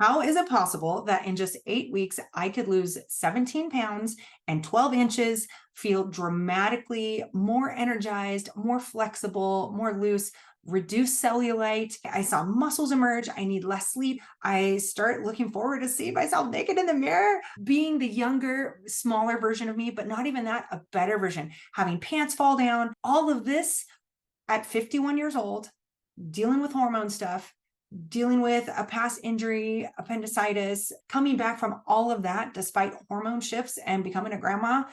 How is it possible that in just 8 weeks, I could lose 17 pounds and 12 inches, feel dramatically more energized, more flexible, more loose, reduce cellulite? I saw muscles emerge. I need less sleep. I start looking forward to seeing myself naked in the mirror, being the younger, smaller version of me, but not even that, a better version, having pants fall down, all of this at 51 years old, dealing with hormone stuff, dealing with a past injury, appendicitis, coming back from all of that despite hormone shifts and becoming a grandma.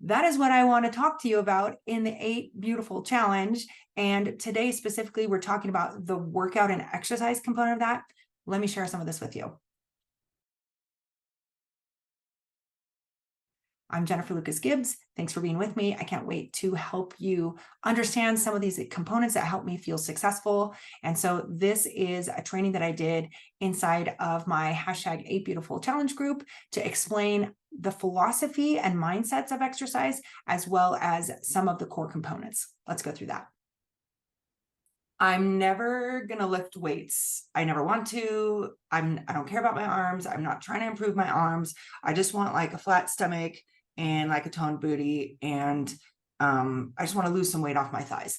That is what I want to talk to you about in the 8 Beautiful Challenge. And today, specifically, we're talking about the workout and exercise component of that. Let me share some of this with you. I'm Jennifer Lucas Gibbs. Thanks for being with me. I can't wait to help you understand some of these components that help me feel successful. And so this is a training that I did inside of my hashtag 8 Beautiful Challenge group to explain the philosophy and mindsets of exercise, as well as some of the core components. Let's go through that. I'm never going to lift weights. I never want to. I don't care about my arms. I'm not trying to improve my arms. I just want like a flat stomach and like a toned booty. And I just want to lose some weight off my thighs.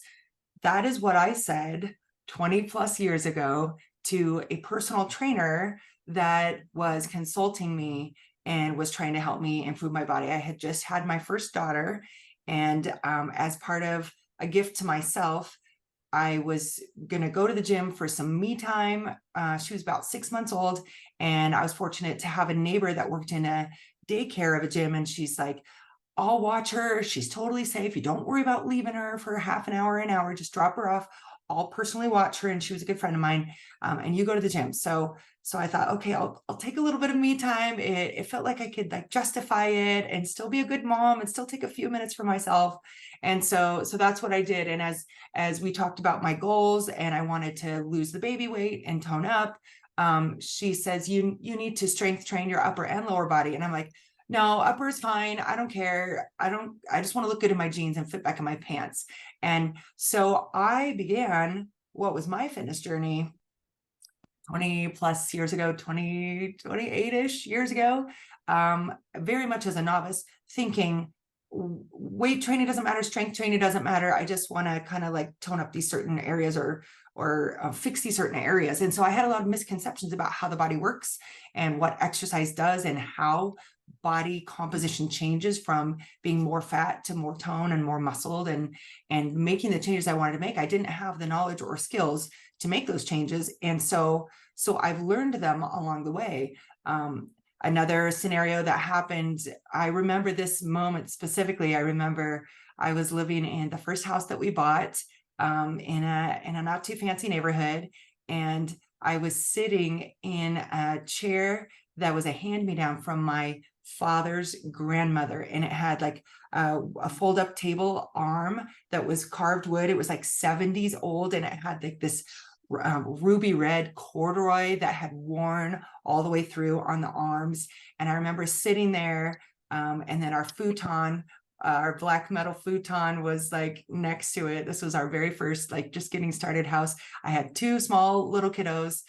That is what I said 20 plus years ago to a personal trainer that was consulting me and was trying to help me improve my body. I had just had my first daughter. And as part of a gift to myself, I was going to go to the gym for some me time. She was about 6 months old, and I was fortunate to have a neighbor that worked in a daycare of a gym. And she's like, I'll watch her. She's totally safe. You don't worry about leaving her for half an hour, just drop her off. I'll personally watch her. And she was a good friend of mine. And you go to the gym. So I thought, okay, I'll take a little bit of me time. It felt like I could like justify it and still be a good mom and still take a few minutes for myself. And so that's what I did. And as we talked about my goals and I wanted to lose the baby weight and tone up, she says, you need to strength train your upper and lower body. And I'm like, no, upper is fine. I don't care. I just want to look good in my jeans and fit back in my pants. And so I began what was my fitness journey 20 plus years ago, 28-ish years ago, very much as a novice, thinking weight training doesn't matter, strength training doesn't matter. I just want to kind of like tone up these certain areas or fix these certain areas. And so I had a lot of misconceptions about how the body works and what exercise does and how body composition changes from being more fat to more tone and more muscled and making the changes I wanted to make. I didn't have the knowledge or skills to make those changes. And so I've learned them along the way. Another scenario that happened, I remember this moment specifically. I remember I was living in the first house that we bought in a not too fancy neighborhood. And I was sitting in a chair that was a hand-me-down from my father's grandmother. And it had like a fold-up table arm that was carved wood. It was like 70s old. And it had like this ruby red corduroy that had worn all the way through on the arms. And I remember sitting there and then our futon, our black metal futon was like next to it. This was our very first, like just getting started house. I had 2 small little kiddos.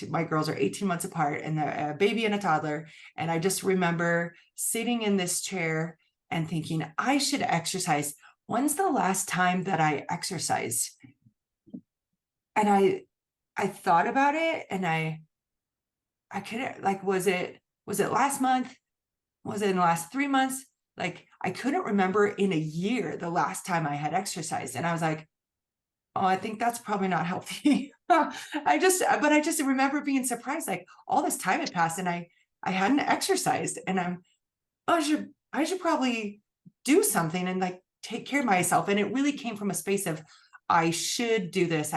My girls are 18 months apart and a baby and a toddler. And I just remember sitting in this chair and thinking, I should exercise. When's the last time that I exercised? And I thought about it and I couldn't, like, was it last month? Was it in the last 3 months? Like, I couldn't remember in a year the last time I had exercised. And I was like, oh, I think that's probably not healthy. I just remember being surprised, like all this time had passed and I hadn't exercised and I should probably do something and like take care of myself. And it really came from a space of, I should do this.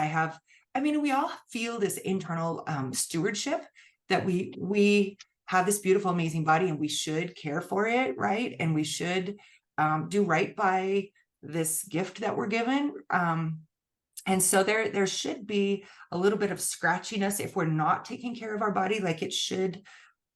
We all feel this internal stewardship that we have this beautiful, amazing body and we should care for it, right? And we should do right by this gift that we're given. And so there should be a little bit of scratchiness if we're not taking care of our body, like it should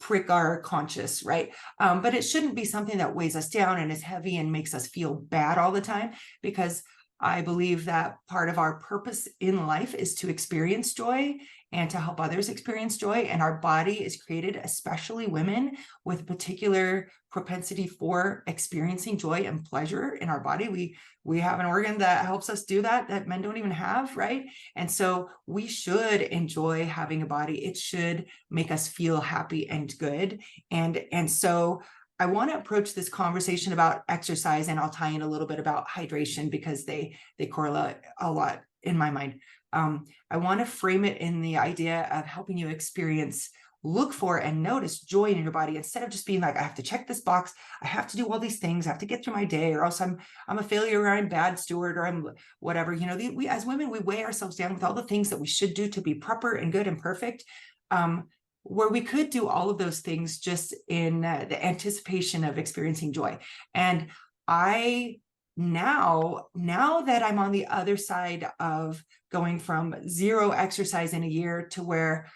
prick our conscience, right? But it shouldn't be something that weighs us down and is heavy and makes us feel bad all the time, because I believe that part of our purpose in life is to experience joy and to help others experience joy. And our body is created, especially women, with a particular propensity for experiencing joy and pleasure in our body. We have an organ that helps us do that men don't even have, right? And so we should enjoy having a body. It should make us feel happy and good. And so I want to approach this conversation about exercise, and I'll tie in a little bit about hydration because they correlate a lot in my mind. I want to frame it in the idea of helping you look for and notice joy in your body, instead of just being like, I have to check this box, I have to do all these things, I have to get through my day, or else I'm a failure, or I'm a bad steward, or I'm whatever. You know, we as women, we weigh ourselves down with all the things that we should do to be proper and good and perfect. Where we could do all of those things just in the anticipation of experiencing joy. And I now that I'm on the other side of going from 0 exercise in a year to where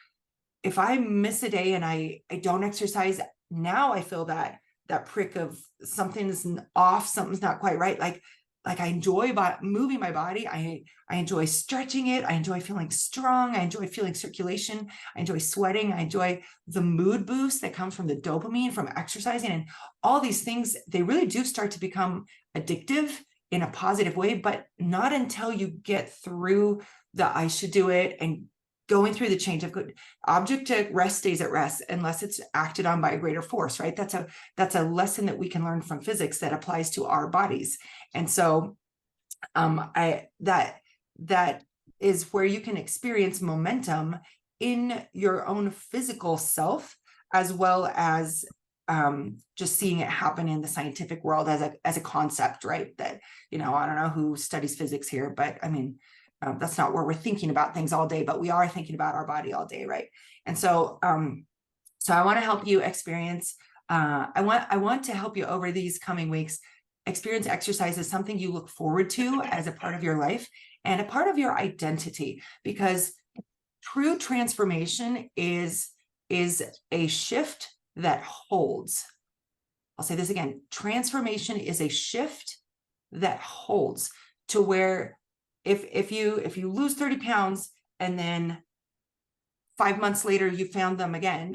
if I miss a day and I don't exercise, now I feel that prick of something's off, something's not quite right. Like I enjoy moving my body. I enjoy stretching it. I enjoy feeling strong. I enjoy feeling circulation. I enjoy sweating. I enjoy the mood boost that comes from the dopamine from exercising, and all these things. They really do start to become addictive in a positive way, but not until you get through the I should do it and going through the change of good. Object to rest stays at rest unless it's acted on by a greater force, right? That's a lesson that we can learn from physics that applies to our bodies. And so that is where you can experience momentum in your own physical self, as well as just seeing it happen in the scientific world as a concept, right? That, you know, I don't know who studies physics here, but I mean, that's not where we're thinking about things all day, but we are thinking about our body all day, right? And so, so I want to help you experience. I want to help you over these coming weeks experience exercise as something you look forward to as a part of your life and a part of your identity, because true transformation is a shift that holds. I'll say this again: transformation is a shift that holds, to where if you lose 30 pounds and then 5 months later you found them again,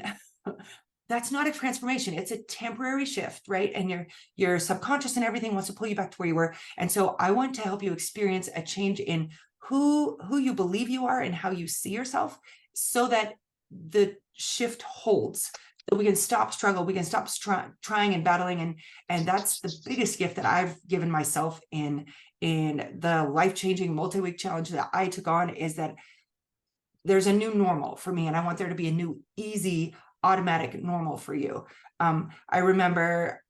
that's not a transformation. It's a temporary shift, right? And your subconscious and everything wants to pull you back to where you were. And so I want to help you experience a change in who you believe you are and how you see yourself, so that the shift holds. So we can stop struggle, we can stop trying and battling, and that's the biggest gift that I've given myself in the life-changing multi-week challenge that I took on, is that there's a new normal for me, and I want there to be a new easy automatic normal for you. I remember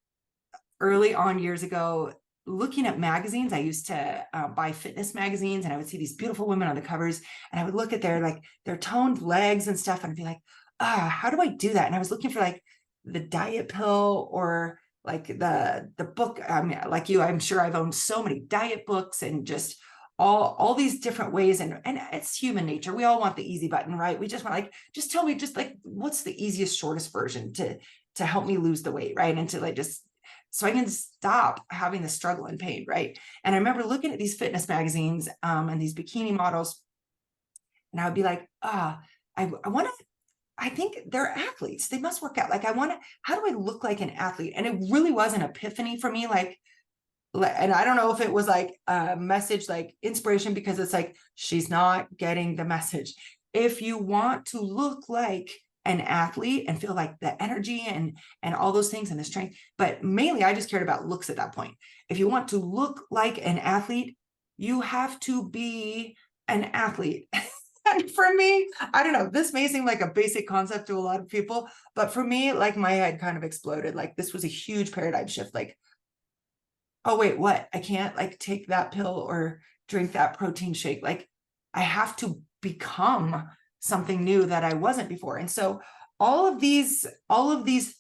early on years ago looking at magazines. I used to buy fitness magazines, and I would see these beautiful women on the covers, and I would look at their toned legs and stuff, and I'd be like, how do I do that? And I was looking for like the diet pill, or like the book. I mean, like you, I'm sure I've owned so many diet books, and just all these different ways. And it's human nature. We all want the easy button, right? We just want, like, just tell me, just like, what's the easiest, shortest version to help me lose the weight, right? And to like just so I can stop having the struggle and pain, right? And I remember looking at these fitness magazines and these bikini models, and I would be like, I want to. I think they're athletes. They must work out. Like, how do I look like an athlete? And it really was an epiphany for me. Like, and I don't know if it was like a message, like inspiration, because it's like, she's not getting the message. If you want to look like an athlete and feel like the energy and all those things and the strength, but mainly I just cared about looks at that point. If you want to look like an athlete, you have to be an athlete. And for me, I don't know, this may seem like a basic concept to a lot of people, but for me, like, my head kind of exploded. Like, this was a huge paradigm shift. Like, oh wait, what? I can't like take that pill or drink that protein shake. Like, I have to become something new that I wasn't before. And so all of these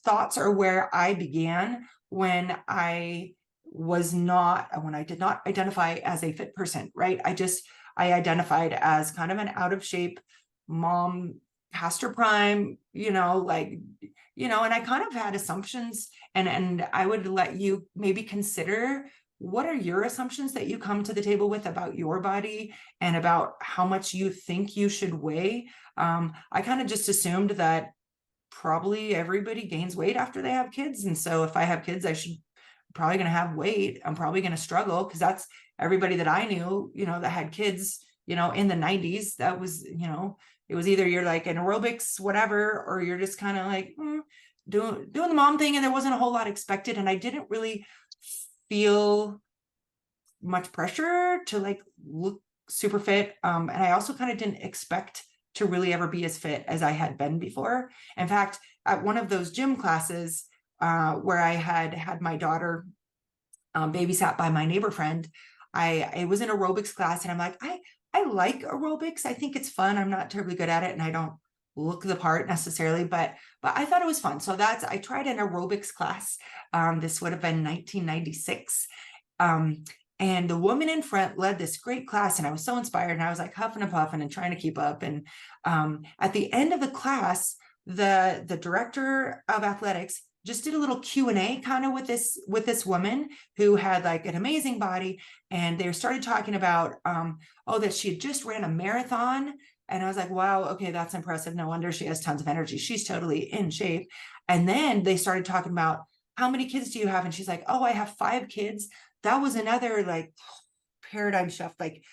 thoughts are where I began when I did not identify as a fit person, right? I identified as kind of an out of shape mom, past her prime, and I kind of had assumptions, and I would let you maybe consider what are your assumptions that you come to the table with about your body and about how much you think you should weigh? I kind of just assumed that probably everybody gains weight after they have kids. And so if I have kids, I should probably going to have weight. I'm probably going to struggle because that's everybody that I knew, that had kids, in the 90s. That was, it was either you're like an aerobics, whatever, or you're just kind of like doing the mom thing. And there wasn't a whole lot expected. And I didn't really feel much pressure to like look super fit. And I also kind of didn't expect to really ever be as fit as I had been before. In fact, at one of those gym classes where I had my daughter babysat by my neighbor friend, I was in aerobics class, and I'm like, I like aerobics. I think it's fun. I'm not terribly good at it, and I don't look the part necessarily, but I thought it was fun. So I tried an aerobics class. This would have been 1996. And the woman in front led this great class, and I was so inspired, and I was like huffing and puffing and trying to keep up. And at the end of the class, the director of athletics just did a little Q&A kind of with this woman who had like an amazing body. And they started talking about, that she had just ran a marathon. And I was like, wow, okay, that's impressive. No wonder she has tons of energy. She's totally in shape. And then they started talking about, how many kids do you have? And she's like, oh, I have 5 kids. That was another like paradigm shift. Like,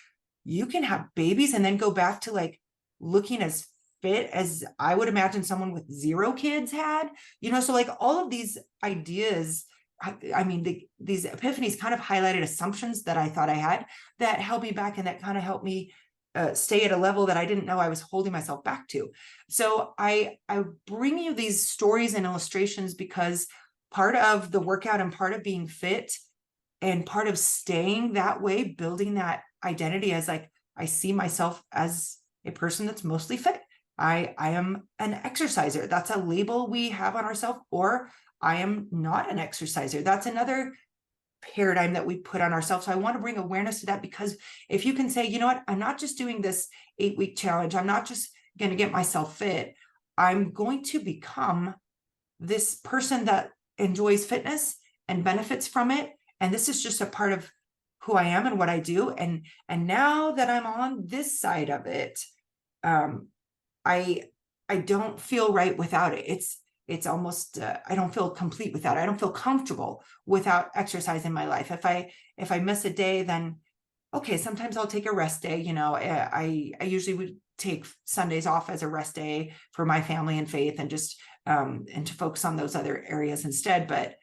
you can have babies and then go back to like looking as fit as I would imagine someone with 0 kids had, so like all of these ideas, I mean, these epiphanies kind of highlighted assumptions that I thought I had that held me back, and that kind of helped me stay at a level that I didn't know I was holding myself back to. So I bring you these stories and illustrations because part of the workout and part of being fit and part of staying that way, building that identity as like, I see myself as a person that's mostly fit. I am an exerciser. That's a label we have on ourselves. Or I am not an exerciser. That's another paradigm that we put on ourselves. So I want to bring awareness to that, because if you can say, you know what, I'm not just doing this 8-week challenge. I'm not just going to get myself fit. I'm going to become this person that enjoys fitness and benefits from it. And this is just a part of who I am and what I do. And now that I'm on this side of it, I don't feel right without it. It's almost, I don't feel complete without it. I don't feel comfortable without exercise in my life. If I miss a day, then okay, sometimes I'll take a rest day. I usually would take Sundays off as a rest day for my family and faith, and just and to focus on those other areas instead. But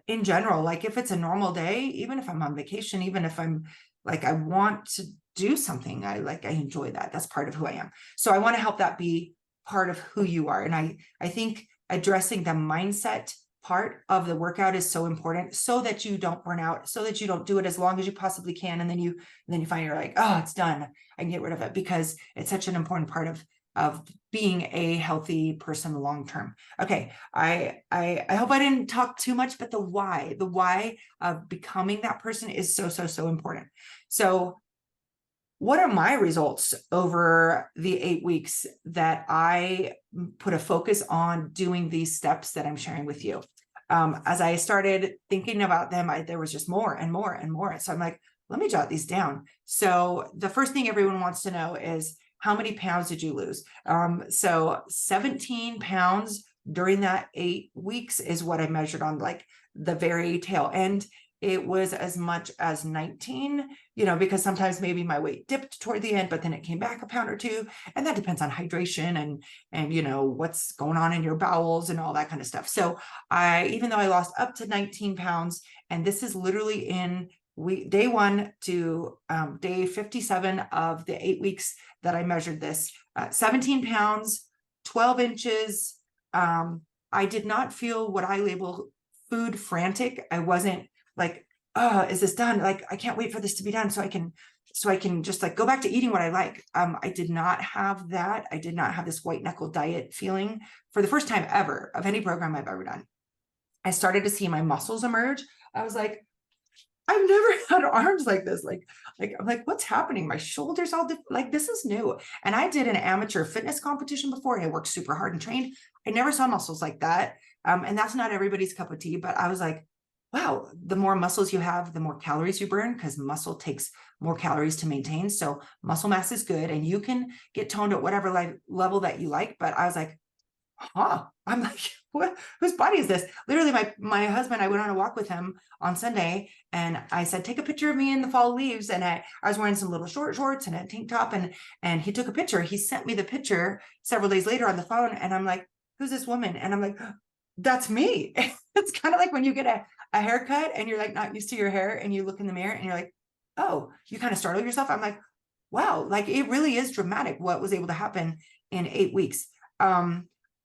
in general, like if it's a normal day, even if I'm on vacation, even if I'm like, I want to do something, I enjoy that. That's part of who I am. So I want to help that be part of who you are. And I think addressing the mindset part of the workout is so important, so that you don't burn out, so that you don't do it as long as you possibly can. And then you find you're like, oh, it's done. I can get rid of it, because it's such an important part of being a healthy person long term. Okay, I hope I didn't talk too much, but the why of becoming that person is so important. So what are my results over the 8 weeks that I put a focus on doing these steps that I'm sharing with you? As I started thinking about them, there was just more and more and more. So I'm like, let me jot these down. So the first thing everyone wants to know is, how many pounds did you lose? So 17 pounds during that 8 weeks is what I measured on like the very tail end. It was as much as 19, because sometimes maybe my weight dipped toward the end, but then it came back a pound or 2. And that depends on hydration and what's going on in your bowels and all that kind of stuff. So even though I lost up to 19 pounds, and this is literally in day 1 to day 57 of the 8 weeks that I measured this, 17 pounds, 12 inches. I did not feel what I label food frantic. I wasn't like, oh, is this done? Like, I can't wait for this to be done so I can just like go back to eating what I like. I did not have that. I did not have this white knuckle diet feeling for the first time ever of any program I've ever done. I started to see my muscles emerge. I was like, I've never had arms like this. Like I'm like, what's happening? My shoulders all like, this is new. And I did an amateur fitness competition before, and I worked super hard and trained. I never saw muscles like that. And that's not everybody's cup of tea, but I was like, wow, the more muscles you have, the more calories you burn, because muscle takes more calories to maintain. So muscle mass is good, and you can get toned at whatever level that you like. But I was like, huh, I'm like, what, whose body is this? Literally, my husband, I went on a walk with him on Sunday, and I said, take a picture of me in the fall leaves. And I was wearing some little short shorts and a tank top, and he took a picture. He sent me the picture several days later on the phone, and I'm like, who's this woman? And I'm like, that's me. It's kind of like when you get a haircut and you're like not used to your hair, and you look in the mirror and you're like, oh, you kind of startle yourself. I'm like, wow, like it really is dramatic what was able to happen in 8 weeks.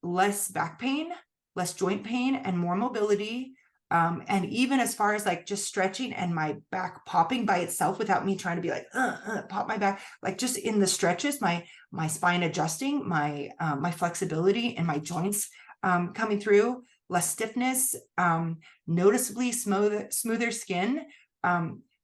Less back pain, less joint pain, and more mobility. And even as far as like just stretching and my back popping by itself without me trying to be like, pop my back, like just in the stretches, my spine adjusting, my flexibility and my joints coming through, less stiffness, noticeably smoother skin.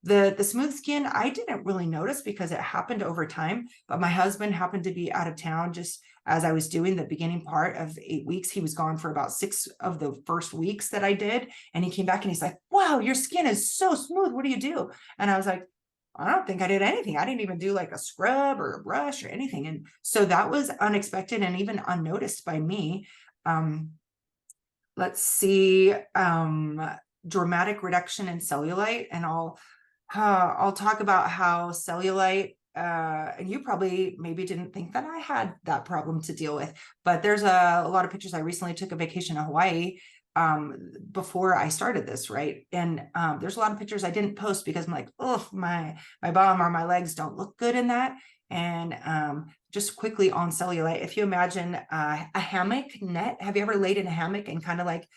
The smooth skin, I didn't really notice because it happened over time, but my husband happened to be out of town just as I was doing the beginning part of 8 weeks. He was gone for about 6 of the first weeks that I did. And he came back and he's like, wow, your skin is so smooth. What do you do? And I was like, I don't think I did anything. I didn't even do like a scrub or a brush or anything. And so that was unexpected and even unnoticed by me. Let's see, dramatic reduction in cellulite. And I'll talk about how cellulite, and you probably maybe didn't think that I had that problem to deal with, but there's a lot of pictures. I recently took a vacation in Hawaii before I started this, right? And there's a lot of pictures I didn't post because I'm like, oh, my bum or my legs don't look good in that. And just quickly on cellulite, if you imagine a hammock net, have you ever laid in a hammock and kind of like,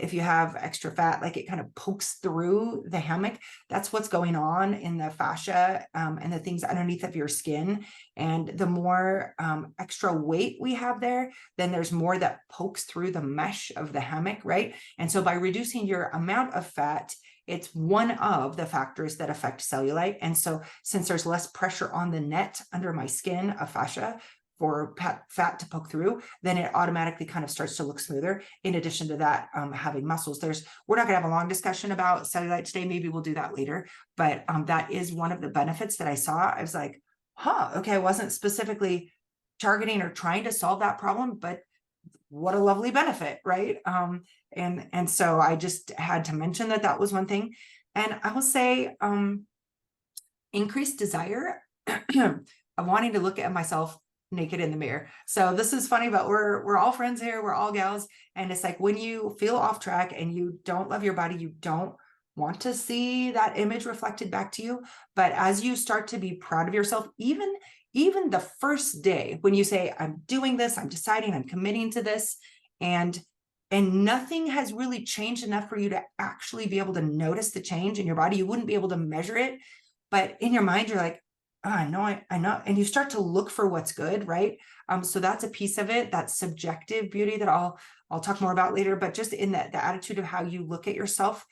if you have extra fat, like it kind of pokes through the hammock, that's what's going on in the fascia and the things underneath of your skin. And the more extra weight we have there, then there's more that pokes through the mesh of the hammock, right? And so by reducing your amount of fat, it's one of the factors that affect cellulite. And so since there's less pressure on the net under my skin of fascia for fat to poke through, then it automatically kind of starts to look smoother. In addition to that, having muscles, we're not gonna have a long discussion about cellulite today. Maybe we'll do that later, but that is one of the benefits that I saw. I was like, huh, okay, I wasn't specifically targeting or trying to solve that problem, but what a lovely benefit, right? And so I just had to mention that was one thing. And I will say, increased desire of wanting to look at myself naked in the mirror. So this is funny, but we're all friends here. We're all gals. And it's like when you feel off track and you don't love your body, you don't want to see that image reflected back to you. But as you start to be proud of yourself, even the first day when you say, I'm doing this, I'm deciding, I'm committing to this, and nothing has really changed enough for you to actually be able to notice the change in your body. You wouldn't be able to measure it, but in your mind, you're like, oh, I know. And you start to look for what's good, right? So that's a piece of it, that subjective beauty that I'll talk more about later, but just in the attitude of how you look at yourself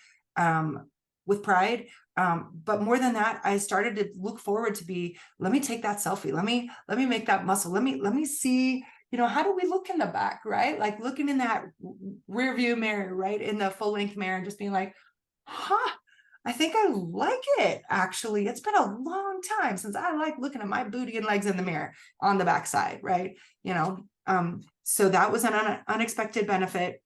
with pride. But more than that, I started to look forward to let me take that selfie. Let me make that muscle. Let me see, how do we look in the back, right? Like looking in that rear view mirror, right? In the full length mirror and just being like, huh, I think I like it. Actually, it's been a long time since I like looking at my booty and legs in the mirror on the backside, right? So that was an unexpected benefit.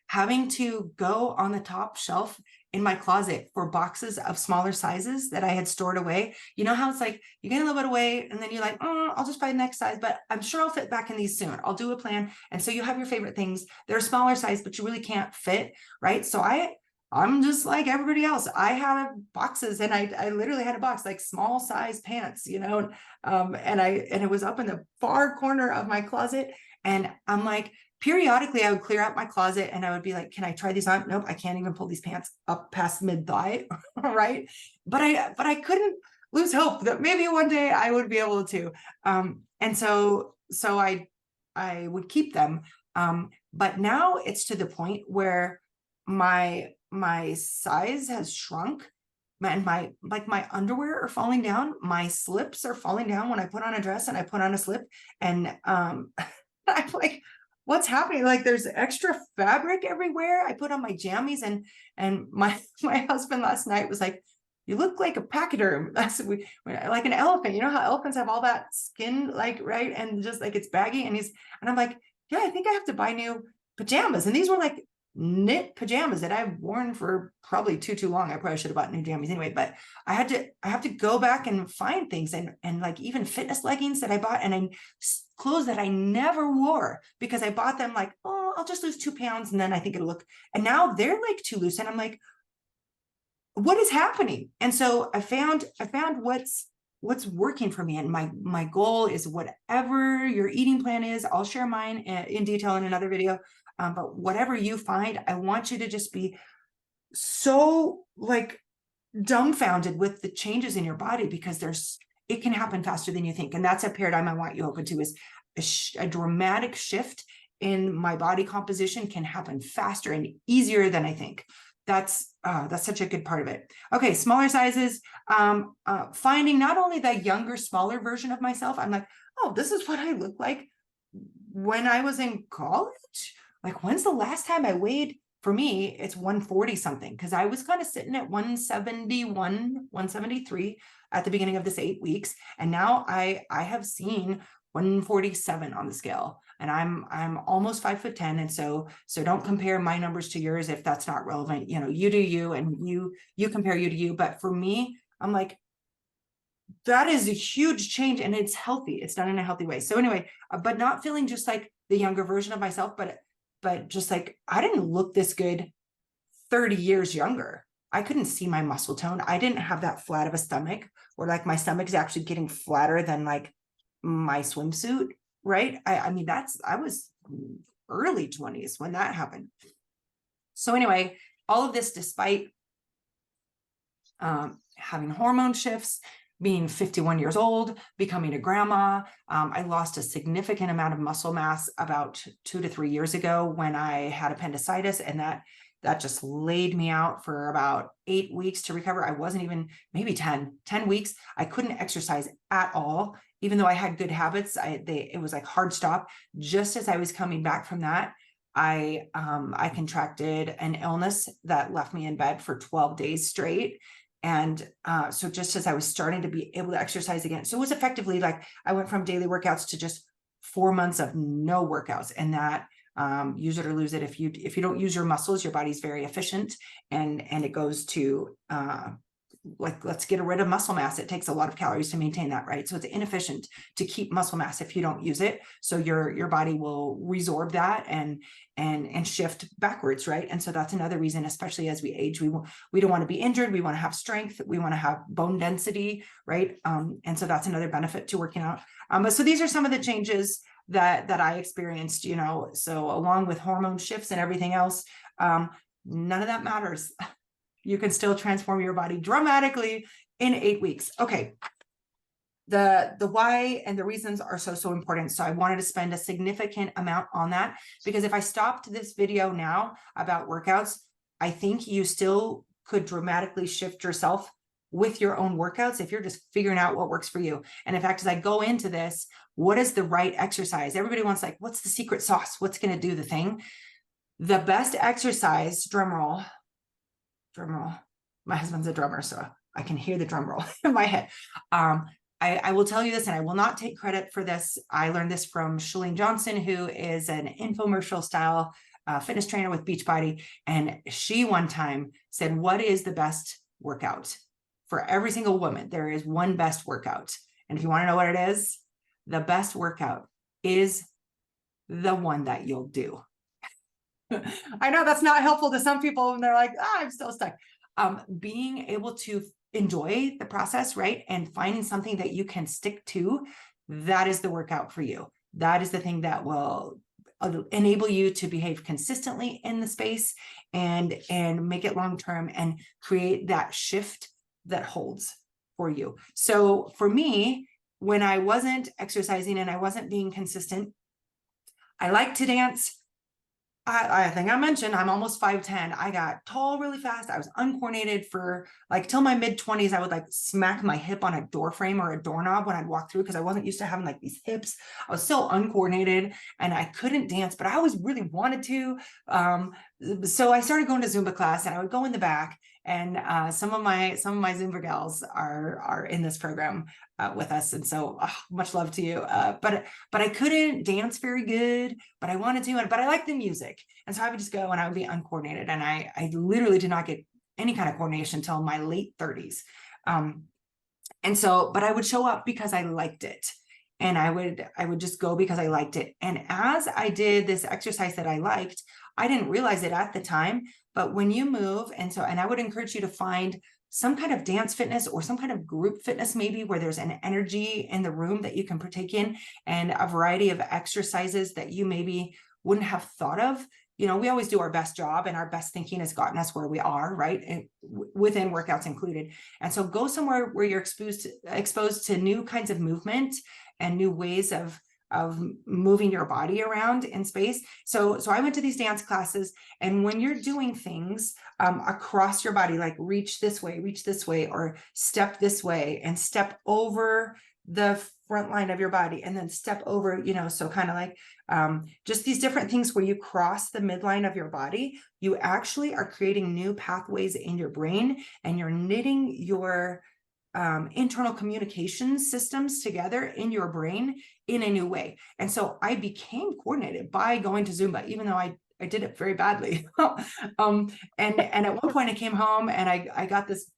Having to go on the top shelf in my closet for boxes of smaller sizes that I had stored away. You know how it's like you gain a little bit of weight and then you're like, oh, I'll just buy the next size, but I'm sure I'll fit back in these soon. I'll do a plan. And so you have your favorite things. They're smaller size, but you really can't fit, right? So I'm just like everybody else. I have boxes, and I literally had a box like small size pants, and it was up in the far corner of my closet. And I'm like, periodically I would clear out my closet and I would be like, can I try these on? Nope, I can't even pull these pants up past mid-thigh, right? But I couldn't lose hope that maybe one day I would be able to. And so I would keep them. But now it's to the point where my size has shrunk, and my underwear are falling down. My slips are falling down when I put on a dress and I put on a slip. And I'm like, what's happening? Like there's extra fabric everywhere. I put on my jammies and my husband last night was like, you look like a pachyderm. That's like an elephant. You know how elephants have all that skin, like, right? And just like it's baggy. And I'm like, yeah, I think I have to buy new pajamas. And these were like knit pajamas that I've worn for probably too long. I probably should have bought new jammies anyway, but I have to go back and find things and like even fitness leggings that I bought and clothes that I never wore because I bought them like, oh, I'll just lose 2 pounds and then I think it'll look, and now they're like too loose. And I'm like, what is happening? And so I found what's working for me. And my goal is whatever your eating plan is, I'll share mine in detail in another video. But whatever you find, I want you to just be so like dumbfounded with the changes in your body because it can happen faster than you think. And that's a paradigm I want you open to, is a dramatic shift in my body composition can happen faster and easier than I think. That's such a good part of it. Okay, smaller sizes, finding not only the younger, smaller version of myself, I'm like, oh, this is what I look like when I was in college. Like, when's the last time I weighed? For me, it's 140 something, because I was kind of sitting at 171, 173 at the beginning of this 8 weeks. And now I have seen 147 on the scale, and I'm almost 5'10". And so don't compare my numbers to yours if that's not relevant. You know, you do you, and you compare you to you. But for me, I'm like, that is a huge change, and it's healthy. It's done in a healthy way. So anyway, but not feeling just like the younger version of myself, but just like, I didn't look this good 30 years younger. I couldn't see my muscle tone. I didn't have that flat of a stomach, or like my stomach is actually getting flatter than like my swimsuit, right? I mean, I was early 20s when that happened. So anyway, all of this despite having hormone shifts, being 51 years old, becoming a grandma. I lost a significant amount of muscle mass about 2 to 3 years ago when I had appendicitis, and that just laid me out for about 8 weeks to recover. I wasn't even, maybe 10 weeks. I couldn't exercise at all, even though I had good habits. It was like hard stop. Just as I was coming back from that, I contracted an illness that left me in bed for 12 days straight. And so just as I was starting to be able to exercise again, so it was effectively like I went from daily workouts to just 4 months of no workouts. And that use it or lose it. If you don't use your muscles, your body's very efficient, and it goes to like, let's get rid of muscle mass. It takes a lot of calories to maintain that, right? So it's inefficient to keep muscle mass if you don't use it. So your body will resorb that and shift backwards, right? And so that's another reason, especially as we age, we don't want to be injured. We want to have strength. We want to have bone density, right? And so that's another benefit to working out. But so these are some of the changes that I experienced, you know, so along with hormone shifts and everything else, none of that matters. You can still transform your body dramatically in 8 weeks. Okay. The why and the reasons are so important. So I wanted to spend a significant amount on that, because if I stopped this video now about workouts, I think you still could dramatically shift yourself with your own workouts if you're just figuring out what works for you. And in fact, as I go into this, what is the right exercise? Everybody wants, like, what's the secret sauce? What's going to do the thing? The best exercise, drum roll. My husband's a drummer, so I can hear the drum roll in my head. I will tell you this, and I will not take credit for this. I learned this from Chalene Johnson, who is an infomercial style fitness trainer with Beachbody. And she one time said, what is the best workout? For every single woman, there is one best workout. And if you want to know what it is, the best workout is the one that you'll do. I know that's not helpful to some people, and they're like, I'm still stuck. Being able to enjoy the process, right? And finding something that you can stick to, that is the workout for you. That is the thing that will enable you to behave consistently in the space and make it long-term and create that shift that holds for you. So for me, when I wasn't exercising and I wasn't being consistent, I like to dance. I think I mentioned I'm almost 5'10". I got tall really fast. I was uncoordinated for like till my mid-20s. I would like smack my hip on a door frame or a doorknob when I'd walk through because I wasn't used to having like these hips. I was so uncoordinated and I couldn't dance, but I always really wanted to. So I started going to Zumba class, and I would go in the back, and some of my Zumba gals are in this program with us, and so much love to you. But I couldn't dance very good, but I wanted to, but I liked the music. And so I would just go and I would be uncoordinated. And I literally did not get any kind of coordination until my late 30s. And so, but I would show up because I liked it. And I would just go because I liked it. And as I did this exercise that I liked, I didn't realize it at the time, but when you move, and I would encourage you to find some kind of dance fitness or some kind of group fitness, maybe where there's an energy in the room that you can partake in, and a variety of exercises that you maybe wouldn't have thought of. You know, we always do our best job, and our best thinking has gotten us where we are, right? And within workouts included. And so go somewhere where you're exposed to new kinds of movement and new ways of moving your body around in space. So I went to these dance classes, and when you're doing things across your body, like reach this way, or step this way, and step over the front line of your body, and then step over, you know, so kind of like just these different things where you cross the midline of your body, you actually are creating new pathways in your brain, and you're knitting your internal communication systems together in your brain in a new way. And so I became coordinated by going to Zumba, even though I did it very badly. And at one point I came home, and I got this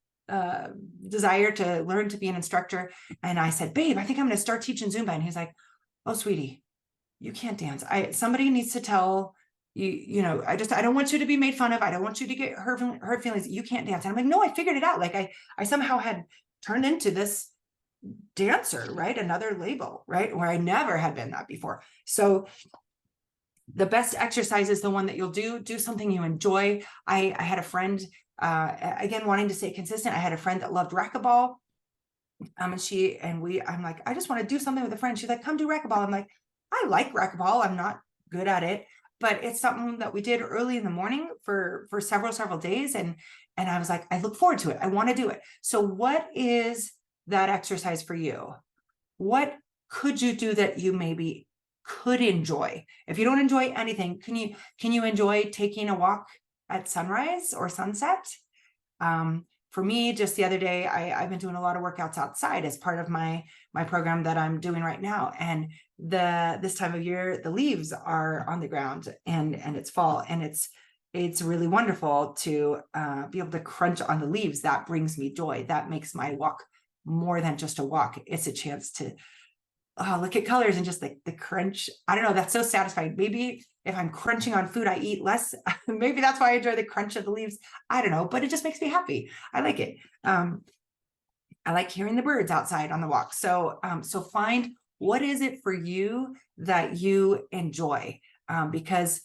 desire to learn to be an instructor. And I said, babe, I think I'm going to start teaching Zumba. And he's like, oh, sweetie, you can't dance. Somebody needs to tell you, you know, I don't want you to be made fun of. I don't want you to get hurt feelings. You can't dance. And I'm like, no, I figured it out. Like I somehow had turned into this dancer, right? Another label, right? Where I never had been that before. So the best exercise is the one that you'll do something you enjoy. I had a friend, again, wanting to stay consistent. I had a friend that loved racquetball. I'm like, I just want to do something with a friend. She's like, come do racquetball. I'm like, I like racquetball. I'm not good at it, but it's something that we did early in the morning for several days. And I was like, I look forward to it. I want to do it. So what is that exercise for you? What could you do that you maybe could enjoy? If you don't enjoy anything, can you enjoy taking a walk at sunrise or sunset? For me, just the other day, I've been doing a lot of workouts outside as part of my program that I'm doing right now. And this time of year, the leaves are on the ground, and it's fall, and it's really wonderful to be able to crunch on the leaves. That brings me joy. That makes my walk more than just a walk. It's a chance to look at colors and just like the crunch. I don't know. That's so satisfying. Maybe if I'm crunching on food, I eat less. Maybe that's why I enjoy the crunch of the leaves. I don't know, but it just makes me happy. I like it. I like hearing the birds outside on the walk. So find what is it for you that you enjoy, because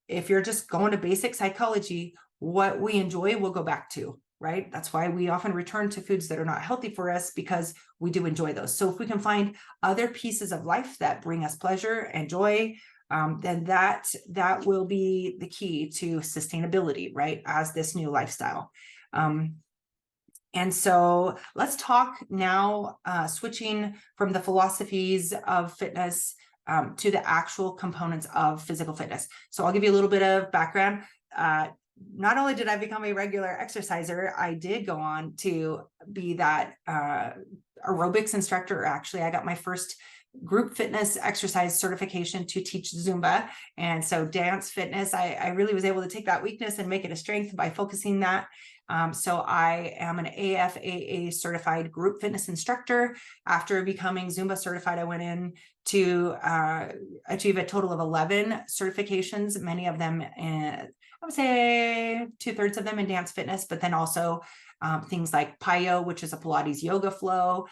if you're just going to basic psychology, what we enjoy, we'll go back to, right? That's why we often return to foods that are not healthy for us, because we do enjoy those. So if we can find other pieces of life that bring us pleasure and joy, then that will be the key to sustainability, right? As this new lifestyle. And so let's talk now, switching from the philosophies of fitness to the actual components of physical fitness. So I'll give you a little bit of background. Not only did I become a regular exerciser, I did go on to be that aerobics instructor. Actually, I got my first group fitness exercise certification to teach Zumba. And so dance fitness, I really was able to take that weakness and make it a strength by focusing that. So I am an AFAA certified group fitness instructor. After becoming Zumba certified, I went in to achieve a total of 11 certifications, many of them I would say 2/3 of them in dance fitness, but then also things like PiYo, which is a Pilates yoga flow,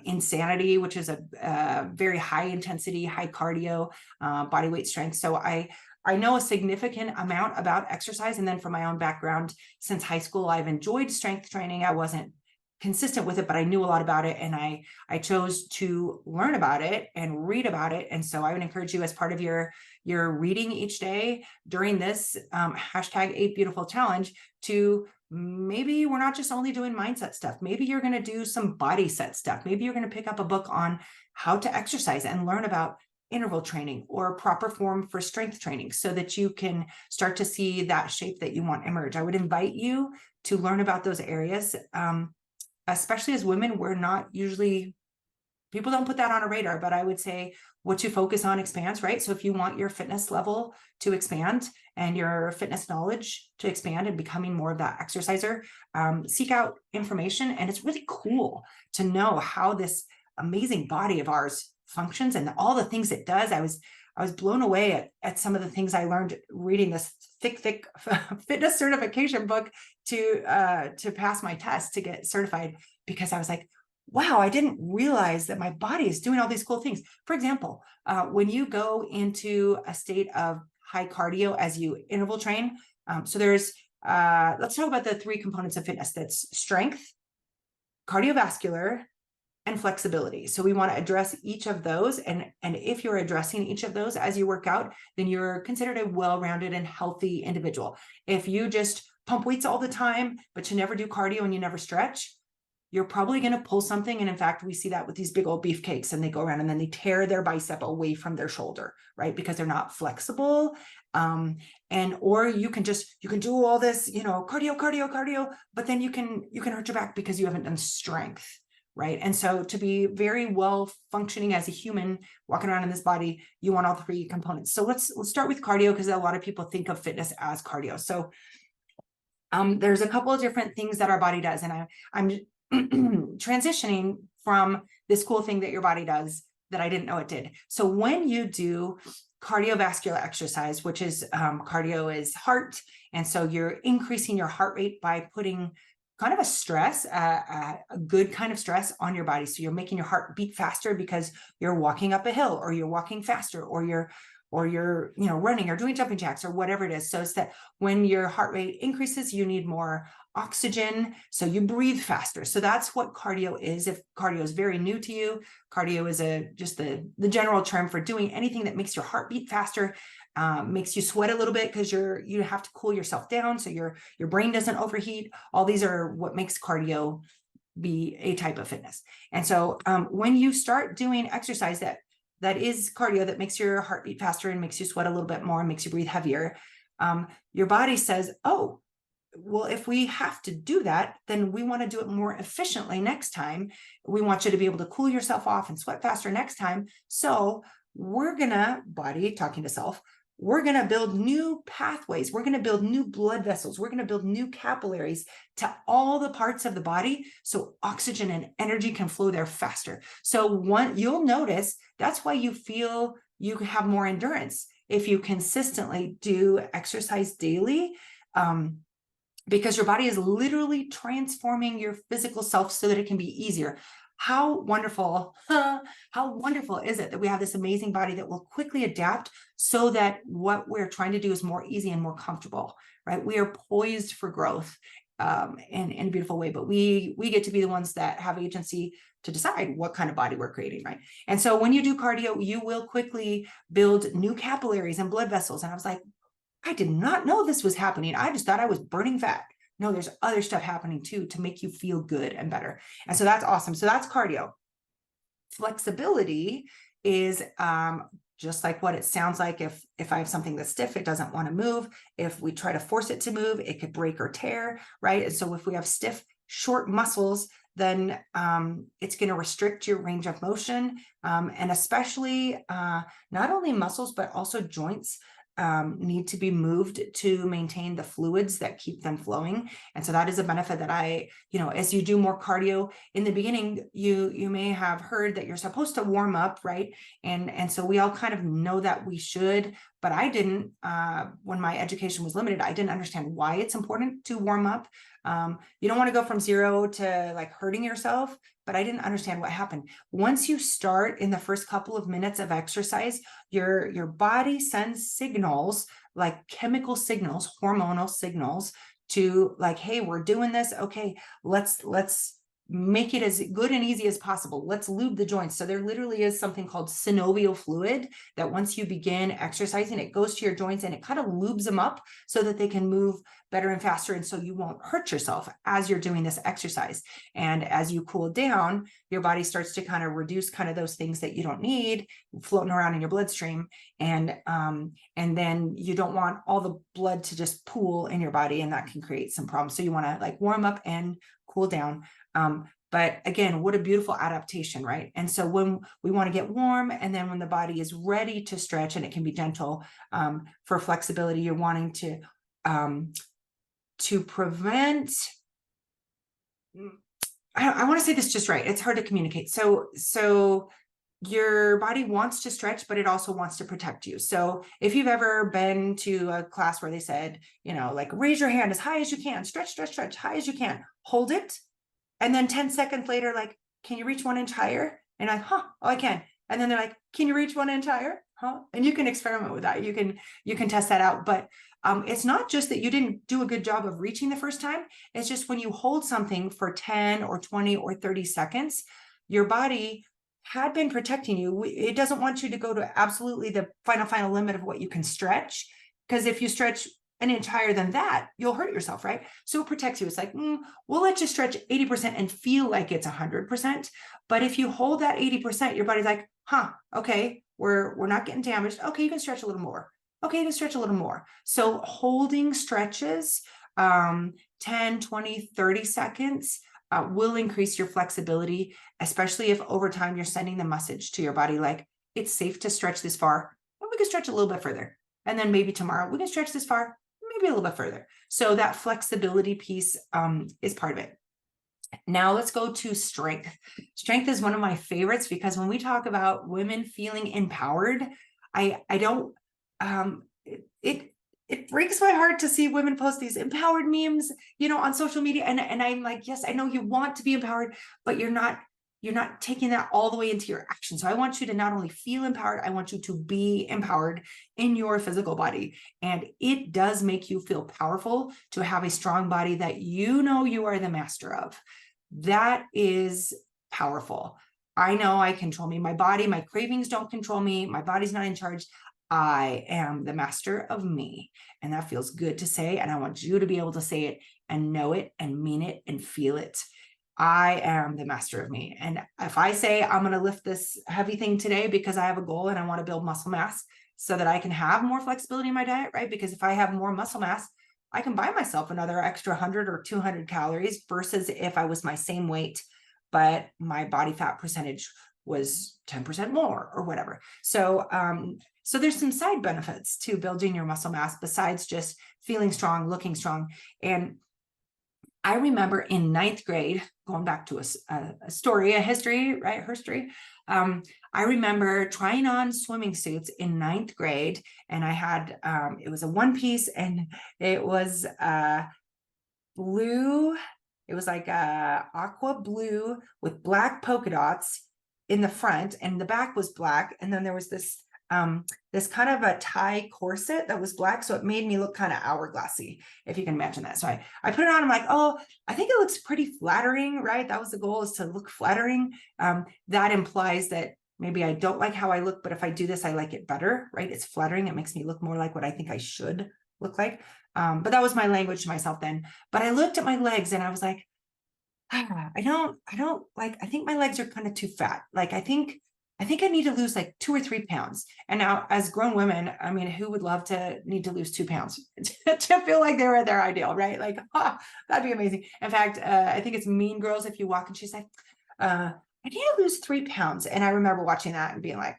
Insanity, which is a very high intensity, high cardio, body weight strength. So I know a significant amount about exercise. And then from my own background, since high school, I've enjoyed strength training. I wasn't consistent with it, but I knew a lot about it, and I chose to learn about it and read about it. And so I would encourage you, as part of your reading each day during this hashtag 8 Beautiful challenge, to maybe we're not just only doing mindset stuff. Maybe you're going to do some body set stuff. Maybe you're going to pick up a book on how to exercise and learn about interval training or proper form for strength training, so that you can start to see that shape that you want emerge. I would invite you to learn about those areas. Especially as women, we're not usually, people don't put that on a radar, but I would say what you focus on expands, right? So if you want your fitness level to expand and your fitness knowledge to expand and becoming more of that exerciser, seek out information. And it's really cool to know how this amazing body of ours functions and all the things it does. I was blown away at some of the things I learned reading this thick fitness certification book to pass my test to get certified, because I was like, wow, I didn't realize that my body is doing all these cool things. For example, when you go into a state of high cardio as you interval train, so there's, let's talk about the 3 components of fitness. That's strength, cardiovascular, and flexibility. So we want to address each of those. And if you're addressing each of those as you work out, then you're considered a well-rounded and healthy individual. If you just pump weights all the time, but you never do cardio and you never stretch, you're probably going to pull something. And in fact, we see that with these big old beefcakes, and they go around and then they tear their bicep away from their shoulder, right? Because they're not flexible. Or you can do all this, cardio, but then you can hurt your back because you haven't done strength. Right. And so to be very well functioning as a human walking around in this body, you want all 3 components. So let's start with cardio, because a lot of people think of fitness as cardio. So there's a couple of different things that our body does. And I'm transitioning from this cool thing that your body does that I didn't know it did. So when you do cardiovascular exercise, which is cardio is heart. And so you're increasing your heart rate by putting kind of a stress, a good kind of stress on your body. So you're making your heart beat faster because you're walking up a hill, or you're walking faster, or you're running or doing jumping jacks or whatever it is. So it's that when your heart rate increases, you need more oxygen, so you breathe faster. So that's what cardio is. If cardio is very new to you, cardio is just the general term for doing anything that makes your heart beat faster, makes you sweat a little bit because you have to cool yourself down so your brain doesn't overheat. All these are what makes cardio be a type of fitness. And so when you start doing exercise that is cardio, that makes your heart beat faster and makes you sweat a little bit more and makes you breathe heavier, your body says, oh, well, if we have to do that, then we want to do it more efficiently next time. We want you to be able to cool yourself off and sweat faster next time. So we're gonna, body talking to self, we're going to build new pathways. We're going to build new blood vessels. We're going to build new capillaries to all the parts of the body, so oxygen and energy can flow there faster. So you'll notice that's why you feel you have more endurance if you consistently do exercise daily, because your body is literally transforming your physical self so that it can be easier. How wonderful is it that we have this amazing body that will quickly adapt so that what we're trying to do is more easy and more comfortable, right? We are poised for growth in a beautiful way, but we get to be the ones that have agency to decide what kind of body we're creating, right? And so when you do cardio, you will quickly build new capillaries and blood vessels. And I was like, I did not know this was happening. I just thought I was burning fat. No, there's other stuff happening too to make you feel good and better. And so that's awesome. So that's cardio. Flexibility is just like what it sounds like. If I have something that's stiff, it doesn't want to move. If we try to force it to move, it could break or tear, right? And so if we have stiff, short muscles, then it's going to restrict your range of motion. And especially not only muscles, but also joints need to be moved to maintain the fluids that keep them flowing. And so that is a benefit that as you do more cardio in the beginning, you may have heard that you're supposed to warm up, right? And so we all kind of know that we should, but I didn't, when my education was limited, I didn't understand why it's important to warm up. You don't want to go from 0 to like hurting yourself, but I didn't understand what happened. Once you start in the first couple of minutes of exercise, your body sends signals, like chemical signals, hormonal signals, to like, hey, we're doing this. Okay, let's make it as good and easy as possible. Let's lube the joints. So there literally is something called synovial fluid that once you begin exercising, it goes to your joints and it kind of lubes them up so that they can move better and faster. And so you won't hurt yourself as you're doing this exercise. And as you cool down, your body starts to kind of reduce kind of those things that you don't need floating around in your bloodstream. And then you don't want all the blood to just pool in your body, and that can create some problems. So you want to like warm up and cool down. But again, what a beautiful adaptation, right? And so when we want to get warm, and then when the body is ready to stretch, and it can be gentle, for flexibility, you're wanting to prevent, I want to say this just right. It's hard to communicate. So your body wants to stretch, but it also wants to protect you. So if you've ever been to a class where they said, you know, like raise your hand as high as you can, stretch, stretch, stretch, high as you can, hold it. And then 10 seconds later, like, can you reach 1 inch higher? And I, oh, I can. And then they're like, can you reach 1 inch higher? And you can experiment with that. You can test that out. But it's not just that you didn't do a good job of reaching the first time. It's just when you hold something for 10 or 20 or 30 seconds, your body had been protecting you. It doesn't want you to go to absolutely the final limit of what you can stretch. Because if you stretch 1 inch higher than that, you'll hurt yourself, right? So it protects you. It's like, we'll let you stretch 80% and feel like it's 100%. But if you hold that 80%, your body's like, okay, we're not getting damaged. Okay, you can stretch a little more. Okay, you can stretch a little more. So holding stretches, 10, 20, 30 seconds, will increase your flexibility, especially if over time you're sending the message to your body, like, it's safe to stretch this far, and we can stretch a little bit further. And then maybe tomorrow we can stretch this far, maybe a little bit further. So that flexibility piece is part of it. Now let's go to strength. Strength is one of my favorites because when we talk about women feeling empowered, I don't, it breaks my heart to see women post these empowered memes, you know, on social media. And I'm like, yes, I know you want to be empowered, but you're not taking that all the way into your action. So I want you to not only feel empowered, I want you to be empowered in your physical body. And it does make you feel powerful to have a strong body that you know you are the master of. That is powerful. I know I control me. My body, my cravings don't control me. My body's not in charge. I am the master of me. And that feels good to say. And I want you to be able to say it and know it and mean it and feel it. I am the master of me. And if I say I'm going to lift this heavy thing today because I have a goal and I want to build muscle mass so that I can have more flexibility in my diet, right? Because if I have more muscle mass, I can buy myself another extra 100 or 200 calories versus if I was my same weight, but my body fat percentage was 10% more or whatever. So, so there's some side benefits to building your muscle mass besides just feeling strong, looking strong. And I remember in 9th grade, going back to a story, a history, right? History. I remember trying on swimming suits in 9th grade, and I had, it was a one piece, and it was blue. It was like aqua blue with black polka dots in the front, and the back was black. And then there was this kind of a tie corset that was black. So it made me look kind of hourglassy, if you can imagine that. So I put it on, I'm like, oh, I think it looks pretty flattering, right? That was the goal, is to look flattering. That implies that maybe I don't like how I look, but if I do this, I like it better, right? It's flattering. It makes me look more like what I think I should look like. But that was my language to myself then. But I looked at my legs and I was like, I don't like, I think my legs are kind of too fat. Like, I think I need to lose like 2 or 3 pounds. And now as grown women, I mean, who would love to need to lose 2 pounds to feel like they were their ideal, right? Like, that'd be amazing. In fact, I think it's Mean Girls. If you walk and she's like, I need to lose 3 pounds. And I remember watching that and being like,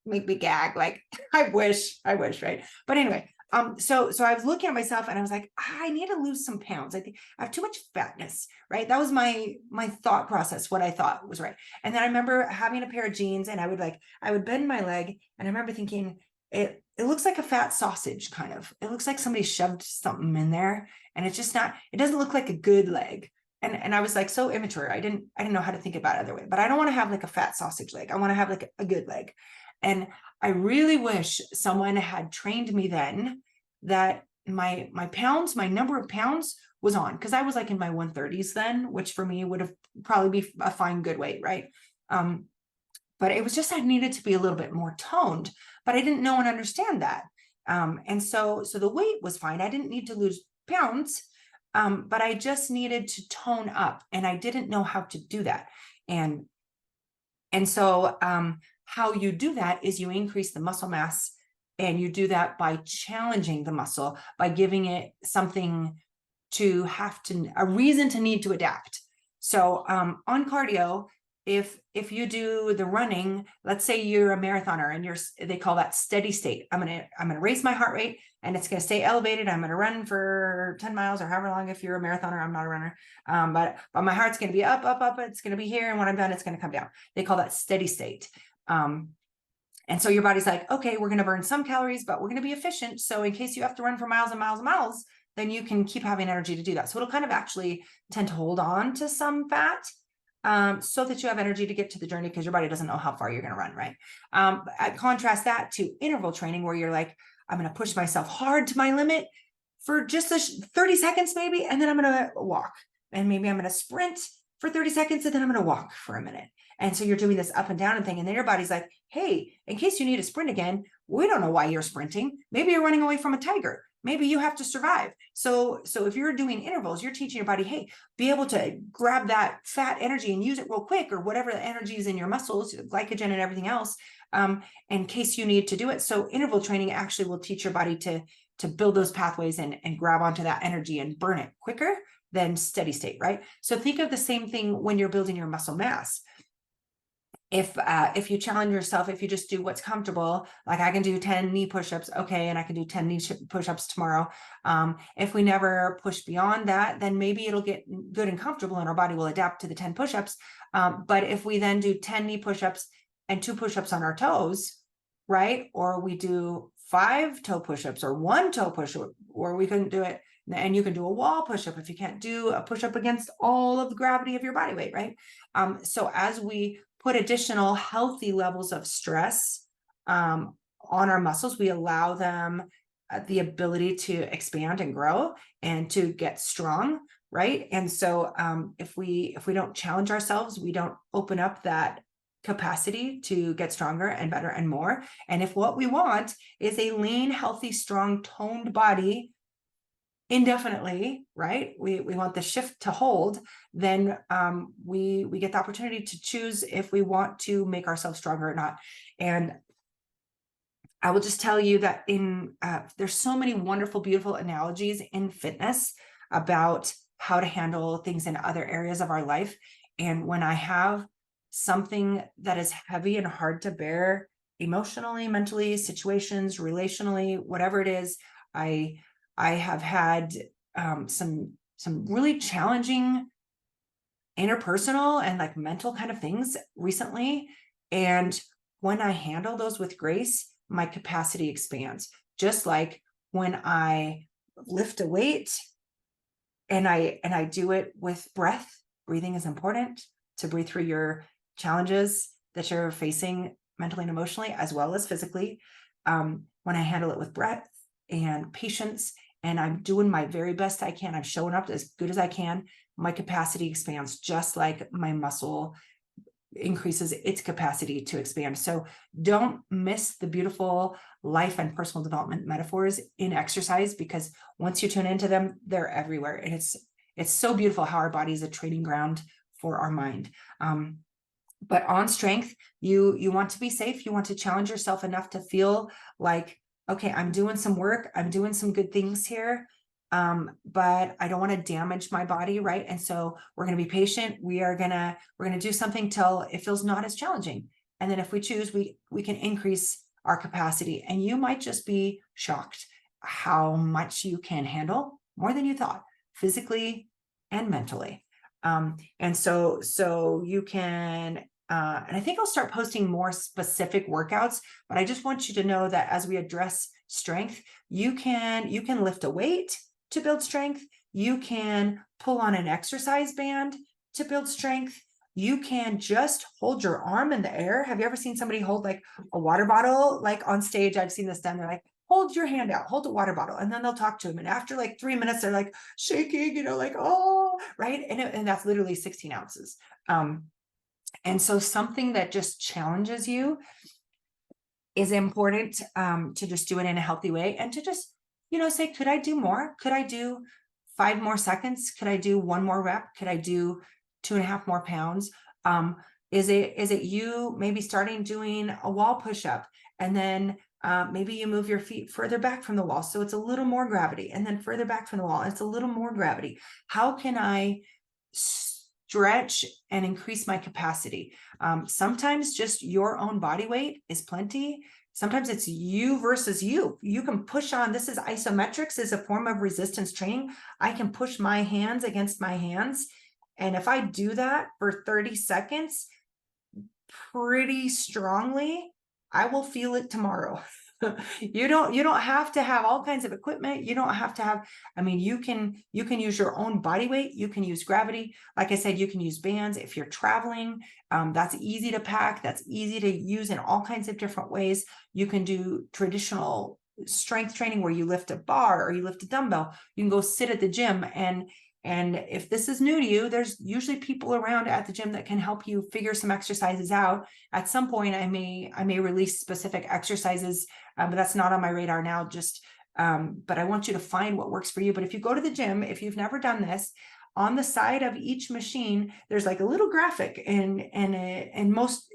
make me gag. Like, I wish, right? But anyway, so I was looking at myself and I was like, I need to lose some pounds. I think I have too much fatness, right? That was my thought process, what I thought was right. And then I remember having a pair of jeans, and I would bend my leg, and I remember thinking, it looks like a fat sausage, kind of. It looks like somebody shoved something in there, and it's just not, it doesn't look like a good leg. And I was like so immature. I didn't know how to think about it other way, but I don't want to have like a fat sausage leg. I want to have like a good leg. And I really wish someone had trained me then, that my pounds, my number of pounds was on, because I was like in my 130s then, which for me would have probably be a fine, good weight, right? But it was just, I needed to be a little bit more toned, but I didn't know and understand that. And so the weight was fine. I didn't need to lose pounds, but I just needed to tone up, and I didn't know how to do that. And so how you do that is you increase the muscle mass, and you do that by challenging the muscle, by giving it something to have to, a reason to need to adapt. So on cardio, if you do the running, let's say you're a marathoner and they call that steady state. I'm gonna raise my heart rate, and it's gonna stay elevated. I'm gonna run for 10 miles or however long. If you're a marathoner, I'm not a runner, but my heart's gonna be up, up, up. It's gonna be here, and when I'm done, it's gonna come down. They call that steady state. And so your body's like, okay, we're gonna burn some calories, but we're gonna be efficient. So in case you have to run for miles and miles and miles, then you can keep having energy to do that. So it'll kind of actually tend to hold on to some fat, so that you have energy to get to the journey, because your body doesn't know how far you're going to run, right? I contrast that to interval training, where you're like, I'm going to push myself hard to my limit for just 30 seconds maybe, and then I'm going to walk. And maybe I'm going to sprint for 30 seconds, and then I'm going to walk for a minute. And so you're doing this up and down and thing. And then your body's like, hey, in case you need to sprint again, we don't know why you're sprinting. Maybe you're running away from a tiger. Maybe you have to survive. So if you're doing intervals, you're teaching your body, hey, be able to grab that fat energy and use it real quick, or whatever the energy is in your muscles, glycogen and everything else, in case you need to do it. So interval training actually will teach your body to build those pathways and grab onto that energy and burn it quicker than steady state, right? So think of the same thing when you're building your muscle mass. If you challenge yourself, if you just do what's comfortable, like I can do 10 knee push-ups, okay, and I can do 10 knee push-ups tomorrow. If we never push beyond that, then maybe it'll get good and comfortable, and our body will adapt to the 10 push-ups. But if we then do 10 knee push-ups and 2 push-ups on our toes, right? Or we do 5 toe push-ups or 1 toe push-up, or we couldn't do it. And you can do a wall push-up if you can't do a push-up against all of the gravity of your body weight, right? So as we put additional healthy levels of stress on our muscles, we allow them the ability to expand and grow and to get strong, right? And so if we don't challenge ourselves, we don't open up that capacity to get stronger and better and more. And if what we want is a lean, healthy, strong, toned body indefinitely, right? We want the shift to hold, then we get the opportunity to choose if we want to make ourselves stronger or not. And I will just tell you that there's so many wonderful, beautiful analogies in fitness about how to handle things in other areas of our life. And when I have something that is heavy and hard to bear emotionally, mentally, situations, relationally, whatever it is, I have had some really challenging interpersonal and like mental kind of things recently. And when I handle those with grace, my capacity expands. Just like when I lift a weight and I do it with breath. Breathing is important, to breathe through your challenges that you're facing mentally and emotionally, as well as physically. When I handle it with breath and patience, and I'm doing my very best I can, I'm showing up as good as I can, my capacity expands, just like my muscle increases its capacity to expand. So don't miss the beautiful life and personal development metaphors in exercise, because once you tune into them, they're everywhere. And it's so beautiful how our body is a training ground for our mind. But on strength, you want to be safe. You want to challenge yourself enough to feel like, okay, I'm doing some work, I'm doing some good things here, but I don't want to damage my body, right? And so we're going to be patient. We're going to do something till it feels not as challenging. And then if we choose, we can increase our capacity. And you might just be shocked how much you can handle, more than you thought, physically and mentally. And so you can, and I think I'll start posting more specific workouts, but I just want you to know that as we address strength, you can lift a weight to build strength. You can pull on an exercise band to build strength. You can just hold your arm in the air. Have you ever seen somebody hold like a water bottle, like on stage? I've seen this done. They're like hold your hand out, hold a water bottle, and then they'll talk to him. And after like 3 minutes, they're like shaking, like, oh, right. And that's literally 16 ounces. And so something that just challenges you is important, to just do it in a healthy way, and to just, say, could I do more? Could I do 5 more seconds? Could I do 1 more rep? Could I do 2.5 more pounds? Is it you maybe starting doing a wall push-up, and then maybe you move your feet further back from the wall, so it's a little more gravity, and then further back from the wall, it's a little more gravity. How can I stretch and increase my capacity? Sometimes just your own body weight is plenty. Sometimes it's you versus you. You can push on. This is isometrics, is a form of resistance training. I can push my hands against my hands. And if I do that for 30 seconds pretty strongly, I will feel it tomorrow. You don't have to have all kinds of equipment. You don't have to have, you can use your own body weight. You can use gravity. Like I said, you can use bands if you're traveling. That's easy to pack. That's easy to use in all kinds of different ways. You can do traditional strength training where you lift a bar or you lift a dumbbell. You can go sit at the gym, and if this is new to you, there's usually people around at the gym that can help you figure some exercises out. At some point, I may release specific exercises, but that's not on my radar now. But I want you to find what works for you. But if you go to the gym, if you've never done this, on the side of each machine, there's like a little graphic in most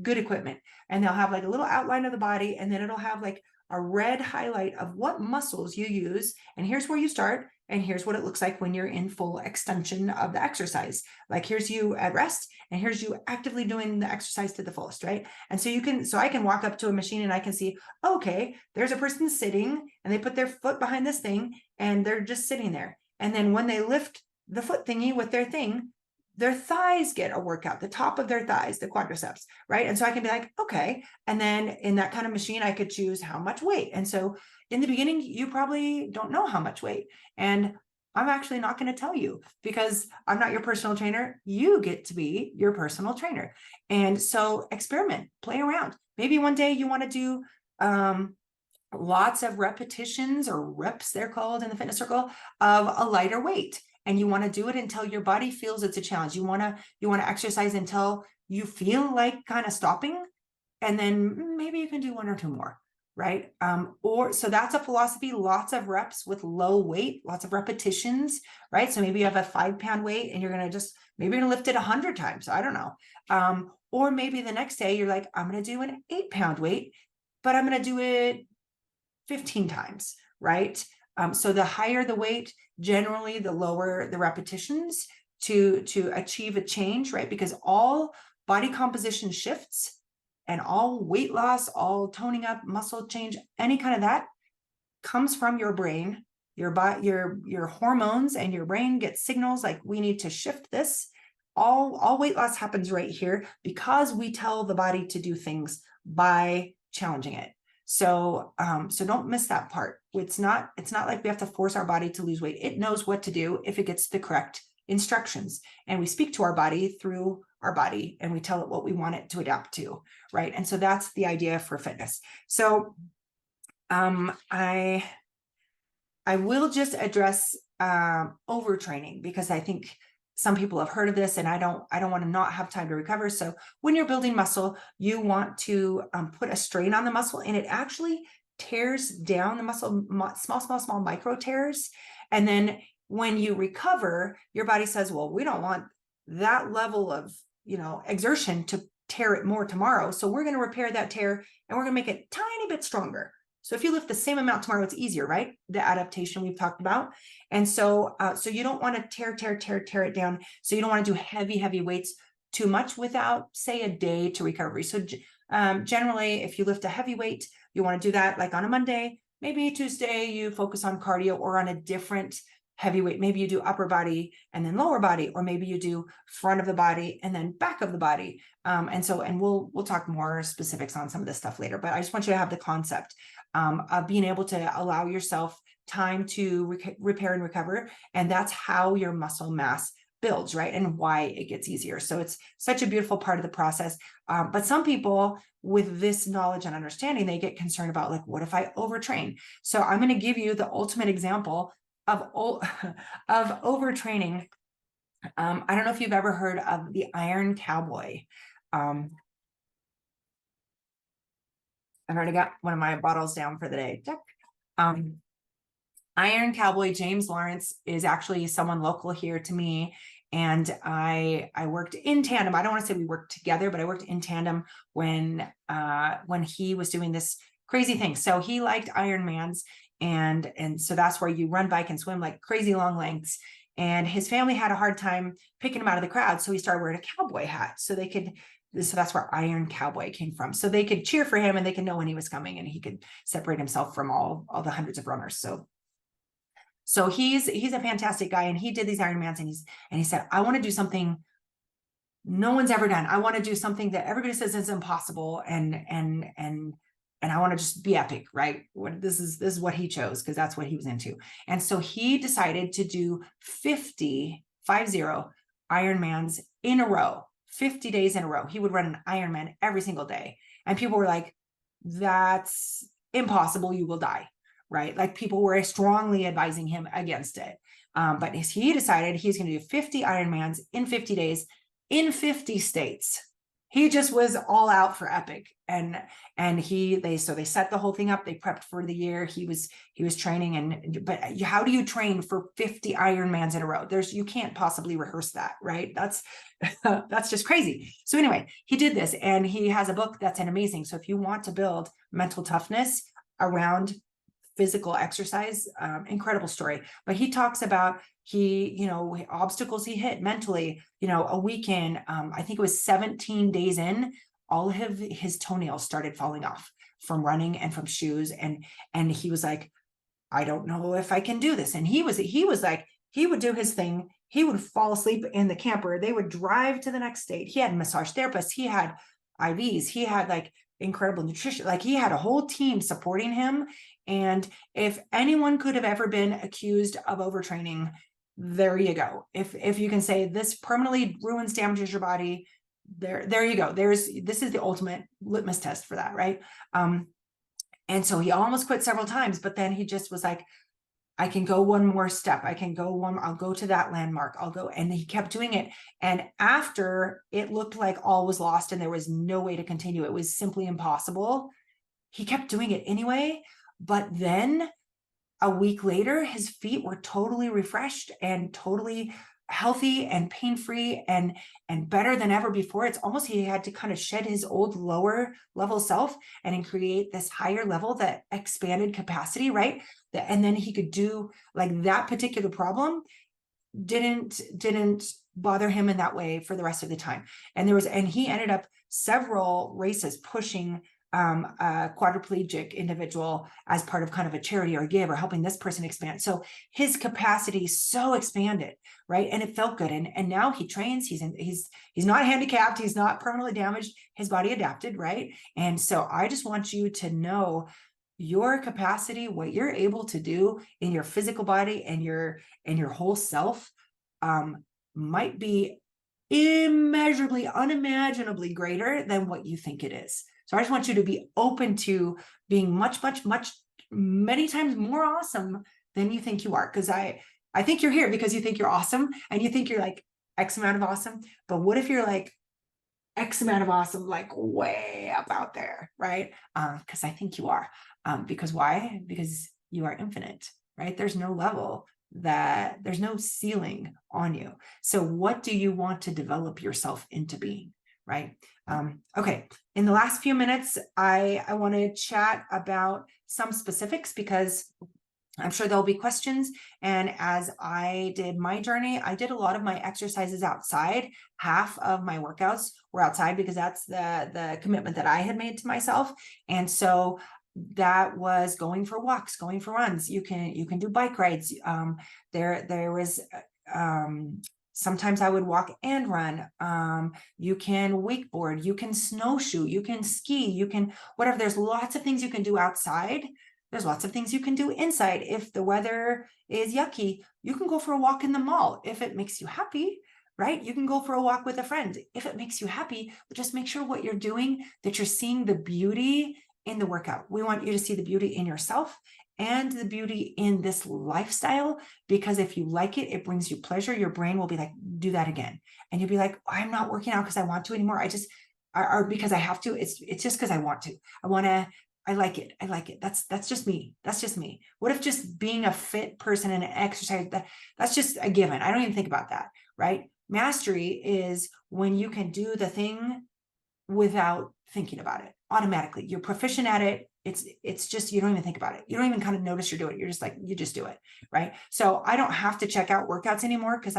good equipment, and they'll have like a little outline of the body, and then it'll have like a red highlight of what muscles you use, and here's where you start, and here's what it looks like when you're in full extension of the exercise. Like here's you at rest, and here's you actively doing the exercise to the fullest, right? And so I can walk up to a machine and I can see, okay, there's a person sitting and they put their foot behind this thing and they're just sitting there. And then when they lift the foot thingy with their thing, their thighs get a workout, the top of their thighs, the quadriceps, right? And so I can be like, okay. And then in that kind of machine, I could choose how much weight. And so in the beginning, you probably don't know how much weight. And I'm actually not going to tell you because I'm not your personal trainer. You get to be your personal trainer. And so experiment, play around. Maybe one day you want to do lots of repetitions, or reps they're called in the fitness circle, of a lighter weight. And you want to do it until your body feels it's a challenge. You want to exercise until you feel like kind of stopping. And then maybe you can do 1 or 2 more, right? So that's a philosophy, lots of reps with low weight, lots of repetitions, right? So maybe you have a 5-pound weight and you're going to maybe you're going to lift it 100 times. I don't know. Or maybe the next day you're like, I'm going to do an 8-pound weight, but I'm going to do it 15 times, right? So the higher the weight, generally the lower the repetitions to achieve a change, right? Because all body composition shifts and all weight loss, all toning up, muscle change, any kind of that comes from your brain. Your body, your hormones and your brain get signals like, we need to shift this. All weight loss happens right here because we tell the body to do things by challenging it. So don't miss that part. It's not like we have to force our body to lose weight. It knows what to do if it gets the correct instructions, and we speak to our body through our body and we tell it what we want it to adapt to, right? And so that's the idea for fitness. So I will just address overtraining, because I think some people have heard of this, and I don't want to not have time to recover. So when you're building muscle, you want to put a strain on the muscle, and it actually tears down the muscle, small micro tears. And then when you recover, your body says, well, we don't want that level of, exertion to tear it more tomorrow. So we're going to repair that tear and we're going to make it a tiny bit stronger. So if you lift the same amount tomorrow, it's easier, right? The adaptation we've talked about. And so you don't want to tear it down. So you don't want to do heavy weights too much without, say, a day to recovery. So generally, if you lift a heavy weight, you want to do that like on a Monday. Maybe Tuesday, you focus on cardio or on a different heavy weight. Maybe you do upper body and then lower body, or maybe you do front of the body and then back of the body. And we'll talk more specifics on some of this stuff later, but I just want you to have the concept of being able to allow yourself time to repair and recover. And that's how your muscle mass builds, right? And why it gets easier. So it's such a beautiful part of the process. But some people with this knowledge and understanding, they get concerned about like, what if I overtrain? So I'm going to give you the ultimate example of overtraining. I don't know if you've ever heard of the Iron Cowboy. I've already got one of my bottles down for the day. Iron Cowboy James Lawrence is actually someone local here to me. And I worked in tandem. I don't want to say we worked together, but I worked in tandem when he was doing this crazy thing. So he liked Ironmans, and so that's where you run, bike, and swim like crazy long lengths. And his family had a hard time picking him out of the crowd, so he started wearing a cowboy hat so they could. So that's where Iron Cowboy came from. So they could cheer for him and they could know when he was coming, and he could separate himself from all the hundreds of runners. So he's a fantastic guy, and he did these Ironmans, and he said, I want to do something no one's ever done. I want to do something that everybody says is impossible, and I want to just be epic, right? This is what he chose, because that's what he was into. And so he decided to do 50 Ironmans in a row, 50 days in a row. He would run an Ironman every single day. And people were like, that's impossible, you will die. Right? Like people were strongly advising him against it. But he decided he's going to do 50 Ironmans in 50 days in 50 states. He just was all out for epic. And they set the whole thing up. They prepped for the year. He was training, but how do you train for 50 Ironmans in a row? You can't possibly rehearse that, right? That's just crazy. So anyway, he did this, and he has a book that's amazing. So if you want to build mental toughness around physical exercise, incredible story. But he talks about obstacles he hit mentally, a weekend, I think it was 17 days in, all of his toenails started falling off from running and from shoes. And he was like, I don't know if I can do this. And he was like, he would do his thing. He would fall asleep in the camper. They would drive to the next state. He had massage therapists. He had IVs. He had like incredible nutrition. Like he had a whole team supporting him. And if anyone could have ever been accused of overtraining, there you go. If you can say this permanently ruins, damages your body, there you go. This is the ultimate litmus test for that, right? And so he almost quit several times, but then he just was like, I can go one more step. I'll go to that landmark. I'll go. And he kept doing it. And after it looked like all was lost and there was no way to continue, it was simply impossible, he kept doing it anyway. But then a week later, his feet were totally refreshed and totally healthy and pain-free and better than ever before. It's almost he had to kind of shed his old lower level self and create this higher level that expanded capacity, right? And then he could do like that particular problem didn't bother him in that way for the rest of the time. And he ended up several races pushing a quadriplegic individual as part of kind of a charity or a give or helping this person expand. So his capacity so expanded, right? And it felt good. And now he trains, he's not handicapped, he's not permanently damaged, his body adapted, right? And so I just want you to know your capacity, what you're able to do in your physical body and your whole self might be immeasurably, unimaginably greater than what you think it is. So I just want you to be open to being much, many times more awesome than you think you are. Because I think you're here because you think you're awesome and you think you're like X amount of awesome. But what if you're like X amount of awesome, like way up out there, right? Because I think you are. Because why? Because you are infinite, right? There's no level, there's no ceiling on you. So what do you want to develop yourself into being, right? Okay, in the last few minutes, I want to chat about some specifics because I'm sure there'll be questions. And as I did my journey, I did a lot of my exercises outside. Half of my workouts were outside because that's the commitment that I had made to myself. And so that was going for walks, going for runs. You can do bike rides. There was sometimes I would walk and run. You can wakeboard, you can snowshoe, you can ski, you can whatever. There's lots of things you can do outside. There's lots of things you can do inside. If the weather is yucky, you can go for a walk in the mall if it makes you happy. right? You can go for a walk with a friend if it makes you happy, but just make sure what you're doing, that you're seeing the beauty in the workout. We want you to see the beauty in yourself and the beauty in this lifestyle, because if you like it, it brings you pleasure. Your brain will be like, do that again. And you'll be like, I'm not working out because I want to anymore. Or because I have to. It's just because I want to. I like it. I like it. That's just me. That's just me. What if just being a fit person and an exercise, that's just a given. I don't even think about that, right? Mastery is when you can do the thing without thinking about it automatically. You're proficient at it. It's just, you don't even think about it. You don't even kind of notice you're doing it. You're just like, you just do it, right? So I don't have to check out workouts anymore because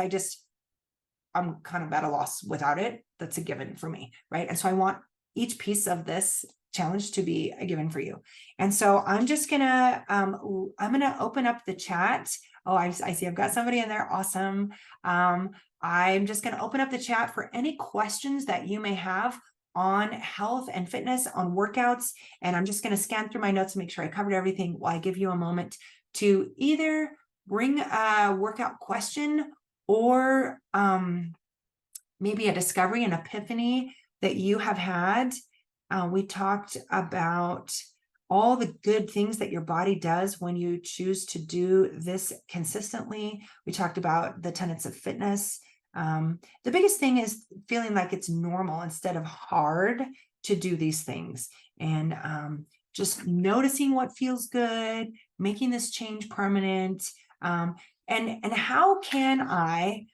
I'm kind of at a loss without it. That's a given for me, right? And so I want each piece of this challenge to be a given for you. And so I'm just gonna, I'm gonna open up the chat. Oh, I see I've got somebody in there. Awesome. I'm just gonna open up the chat for any questions that you may have on health and fitness, on workouts. And I'm just gonna scan through my notes and make sure I covered everything while I give you a moment to either bring a workout question or maybe a discovery, an epiphany that you have had. We talked about all the good things that your body does when you choose to do this consistently. We talked about the tenets of fitness. The biggest thing is feeling like it's normal instead of hard to do these things, and just noticing what feels good, making this change permanent. And how can I,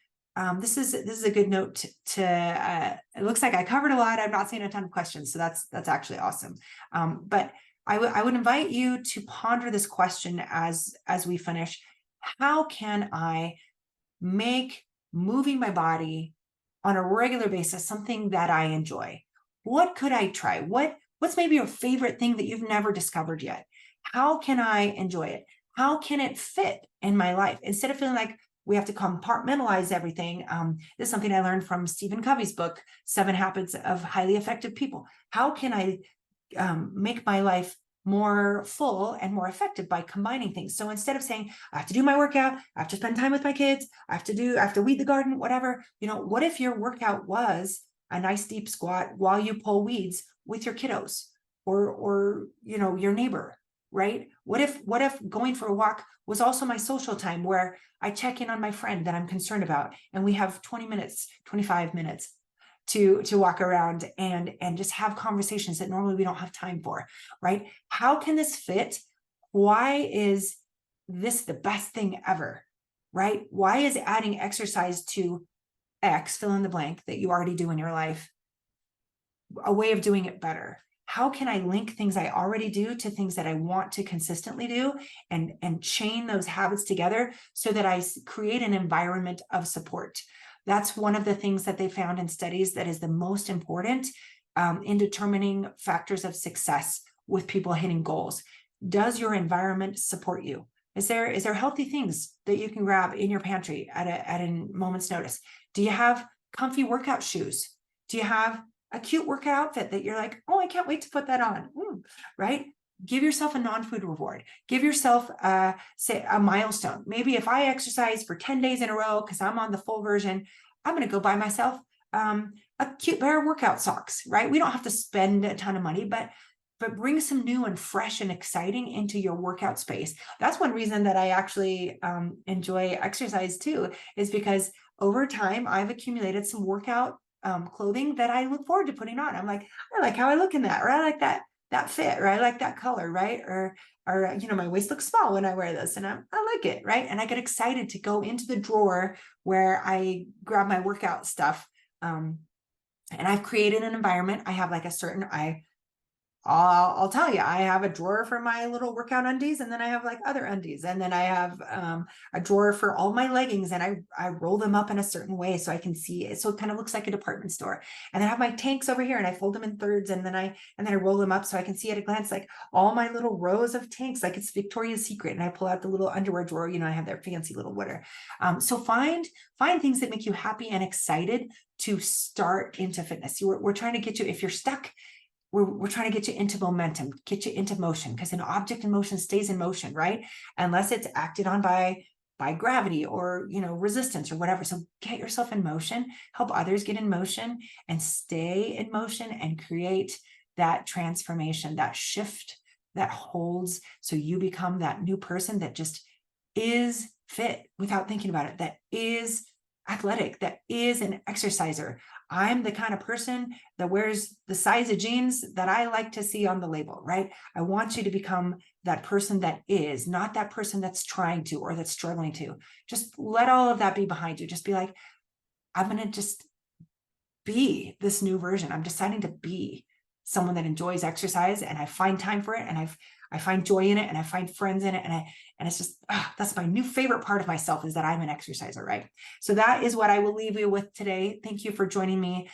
this is a good note to it looks like I covered a lot. I'm not seeing a ton of questions, so that's actually awesome. But I would invite you to ponder this question as we finish. How can I make moving my body on a regular basis something that I enjoy? What could I try? What's maybe your favorite thing that you've never discovered yet? How can I enjoy it? How can it fit in my life? Instead of feeling like we have to compartmentalize everything. This is something I learned from Stephen Covey's book, 7 Habits of Highly Effective People. How can I make my life more full and more effective by combining things? So instead of saying, I have to do my workout, I have to spend time with my kids, I have to weed the garden, whatever, what if your workout was a nice deep squat while you pull weeds with your kiddos or your neighbor, right? What if going for a walk was also my social time where I check in on my friend that I'm concerned about, and we have 20 minutes, 25 minutes to walk around and just have conversations that normally we don't have time for, right? How can this fit? Why is this the best thing ever, right? Why is adding exercise to X, fill in the blank, that you already do in your life, a way of doing it better? How can I link things I already do to things that I want to consistently do and chain those habits together so that I create an environment of support? That's one of the things that they found in studies that is the most important in determining factors of success with people hitting goals. Does your environment support you? Is there healthy things that you can grab in your pantry at a moment's notice? Do you have comfy workout shoes? Do you have a cute workout outfit that you're like, oh, I can't wait to put that on, right? Give yourself a non-food reward. Give yourself, say, a milestone. Maybe if I exercise for 10 days in a row, because I'm on the full version, I'm going to go buy myself a cute pair of workout socks, right? We don't have to spend a ton of money, but bring some new and fresh and exciting into your workout space. That's one reason that I actually enjoy exercise too, is because over time I've accumulated some workout clothing that I look forward to putting on. I'm like, I like how I look in that, or I like that fit, or I like that color, right? Or my waist looks small when I wear this, and I like it, right? And I get excited to go into the drawer where I grab my workout stuff. And I've created an environment. I have like a certain, I'll tell you, I have a drawer for my little workout undies, and then I have like other undies, and then I have a drawer for all my leggings, and I roll them up in a certain way so I can see it. So it kind of looks like a department store. And then I have my tanks over here, and I fold them in thirds, and then I roll them up so I can see at a glance like all my little rows of tanks, like it's Victoria's Secret. And I pull out the little underwear drawer, I have their fancy little whatever. So find things that make you happy and excited to start into fitness. We're trying to get you, if you're stuck, we're trying to get you into momentum, get you into motion, because an object in motion stays in motion, right? Unless it's acted on by by gravity or, resistance or whatever. So get yourself in motion, help others get in motion, and stay in motion and create that transformation, that shift that holds, so you become that new person that just is fit without thinking about it, that is athletic, that is an exerciser. I'm the kind of person that wears the size of jeans that I like to see on the label, right? I want you to become that person that is, not that person that's trying to or that's struggling to. Just let all of that be behind you. Just be like, I'm going to just be this new version. I'm deciding to be someone that enjoys exercise, and I find time for it, and I find joy in it, and I find friends in it, and it's just that's my new favorite part of myself, is that I'm an exerciser, right? So that is what I will leave you with today. Thank you for joining me.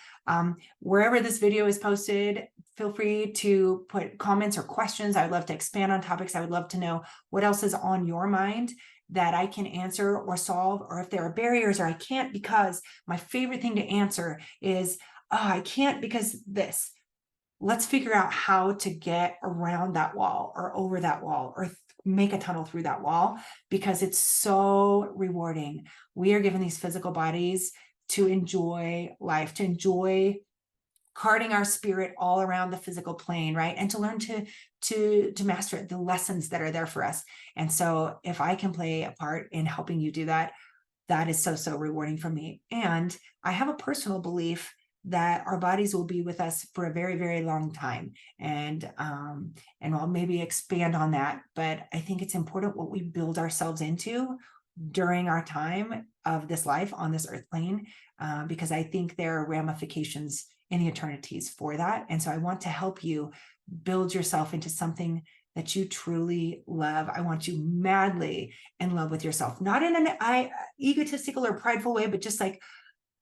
Wherever this video is posted, feel free to put comments or questions. I would love to expand on topics. I would love to know what else is on your mind that I can answer or solve, or if there are barriers, or I can't because my favorite thing to answer is, I can't because this. Let's figure out how to get around that wall or over that wall or make a tunnel through that wall, because it's so rewarding. We are given these physical bodies to enjoy life, to enjoy carting our spirit all around the physical plane, right? And to learn to master it, the lessons that are there for us. And so if I can play a part in helping you do that, that is so, so rewarding for me. And I have a personal belief that our bodies will be with us for a very, very long time. And I'll maybe expand on that, but I think it's important what we build ourselves into during our time of this life on this earth plane, because I think there are ramifications in the eternities for that. And so I want to help you build yourself into something that you truly love. I want you madly in love with yourself, not in an egotistical or prideful way, but just like,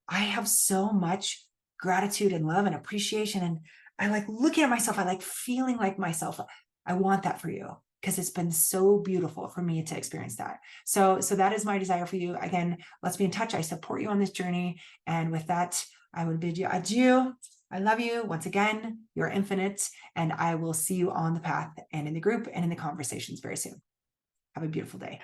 I have so much gratitude and love and appreciation, and I like looking at myself. I like feeling like myself. I want that for you, because it's been so beautiful for me to experience that. So that is my desire for you. Again, let's be in touch. I support you on this journey. And with that, I would bid you adieu. I love you. Once again, you're infinite, and I will see you on the path and in the group and in the conversations very soon. Have a beautiful day.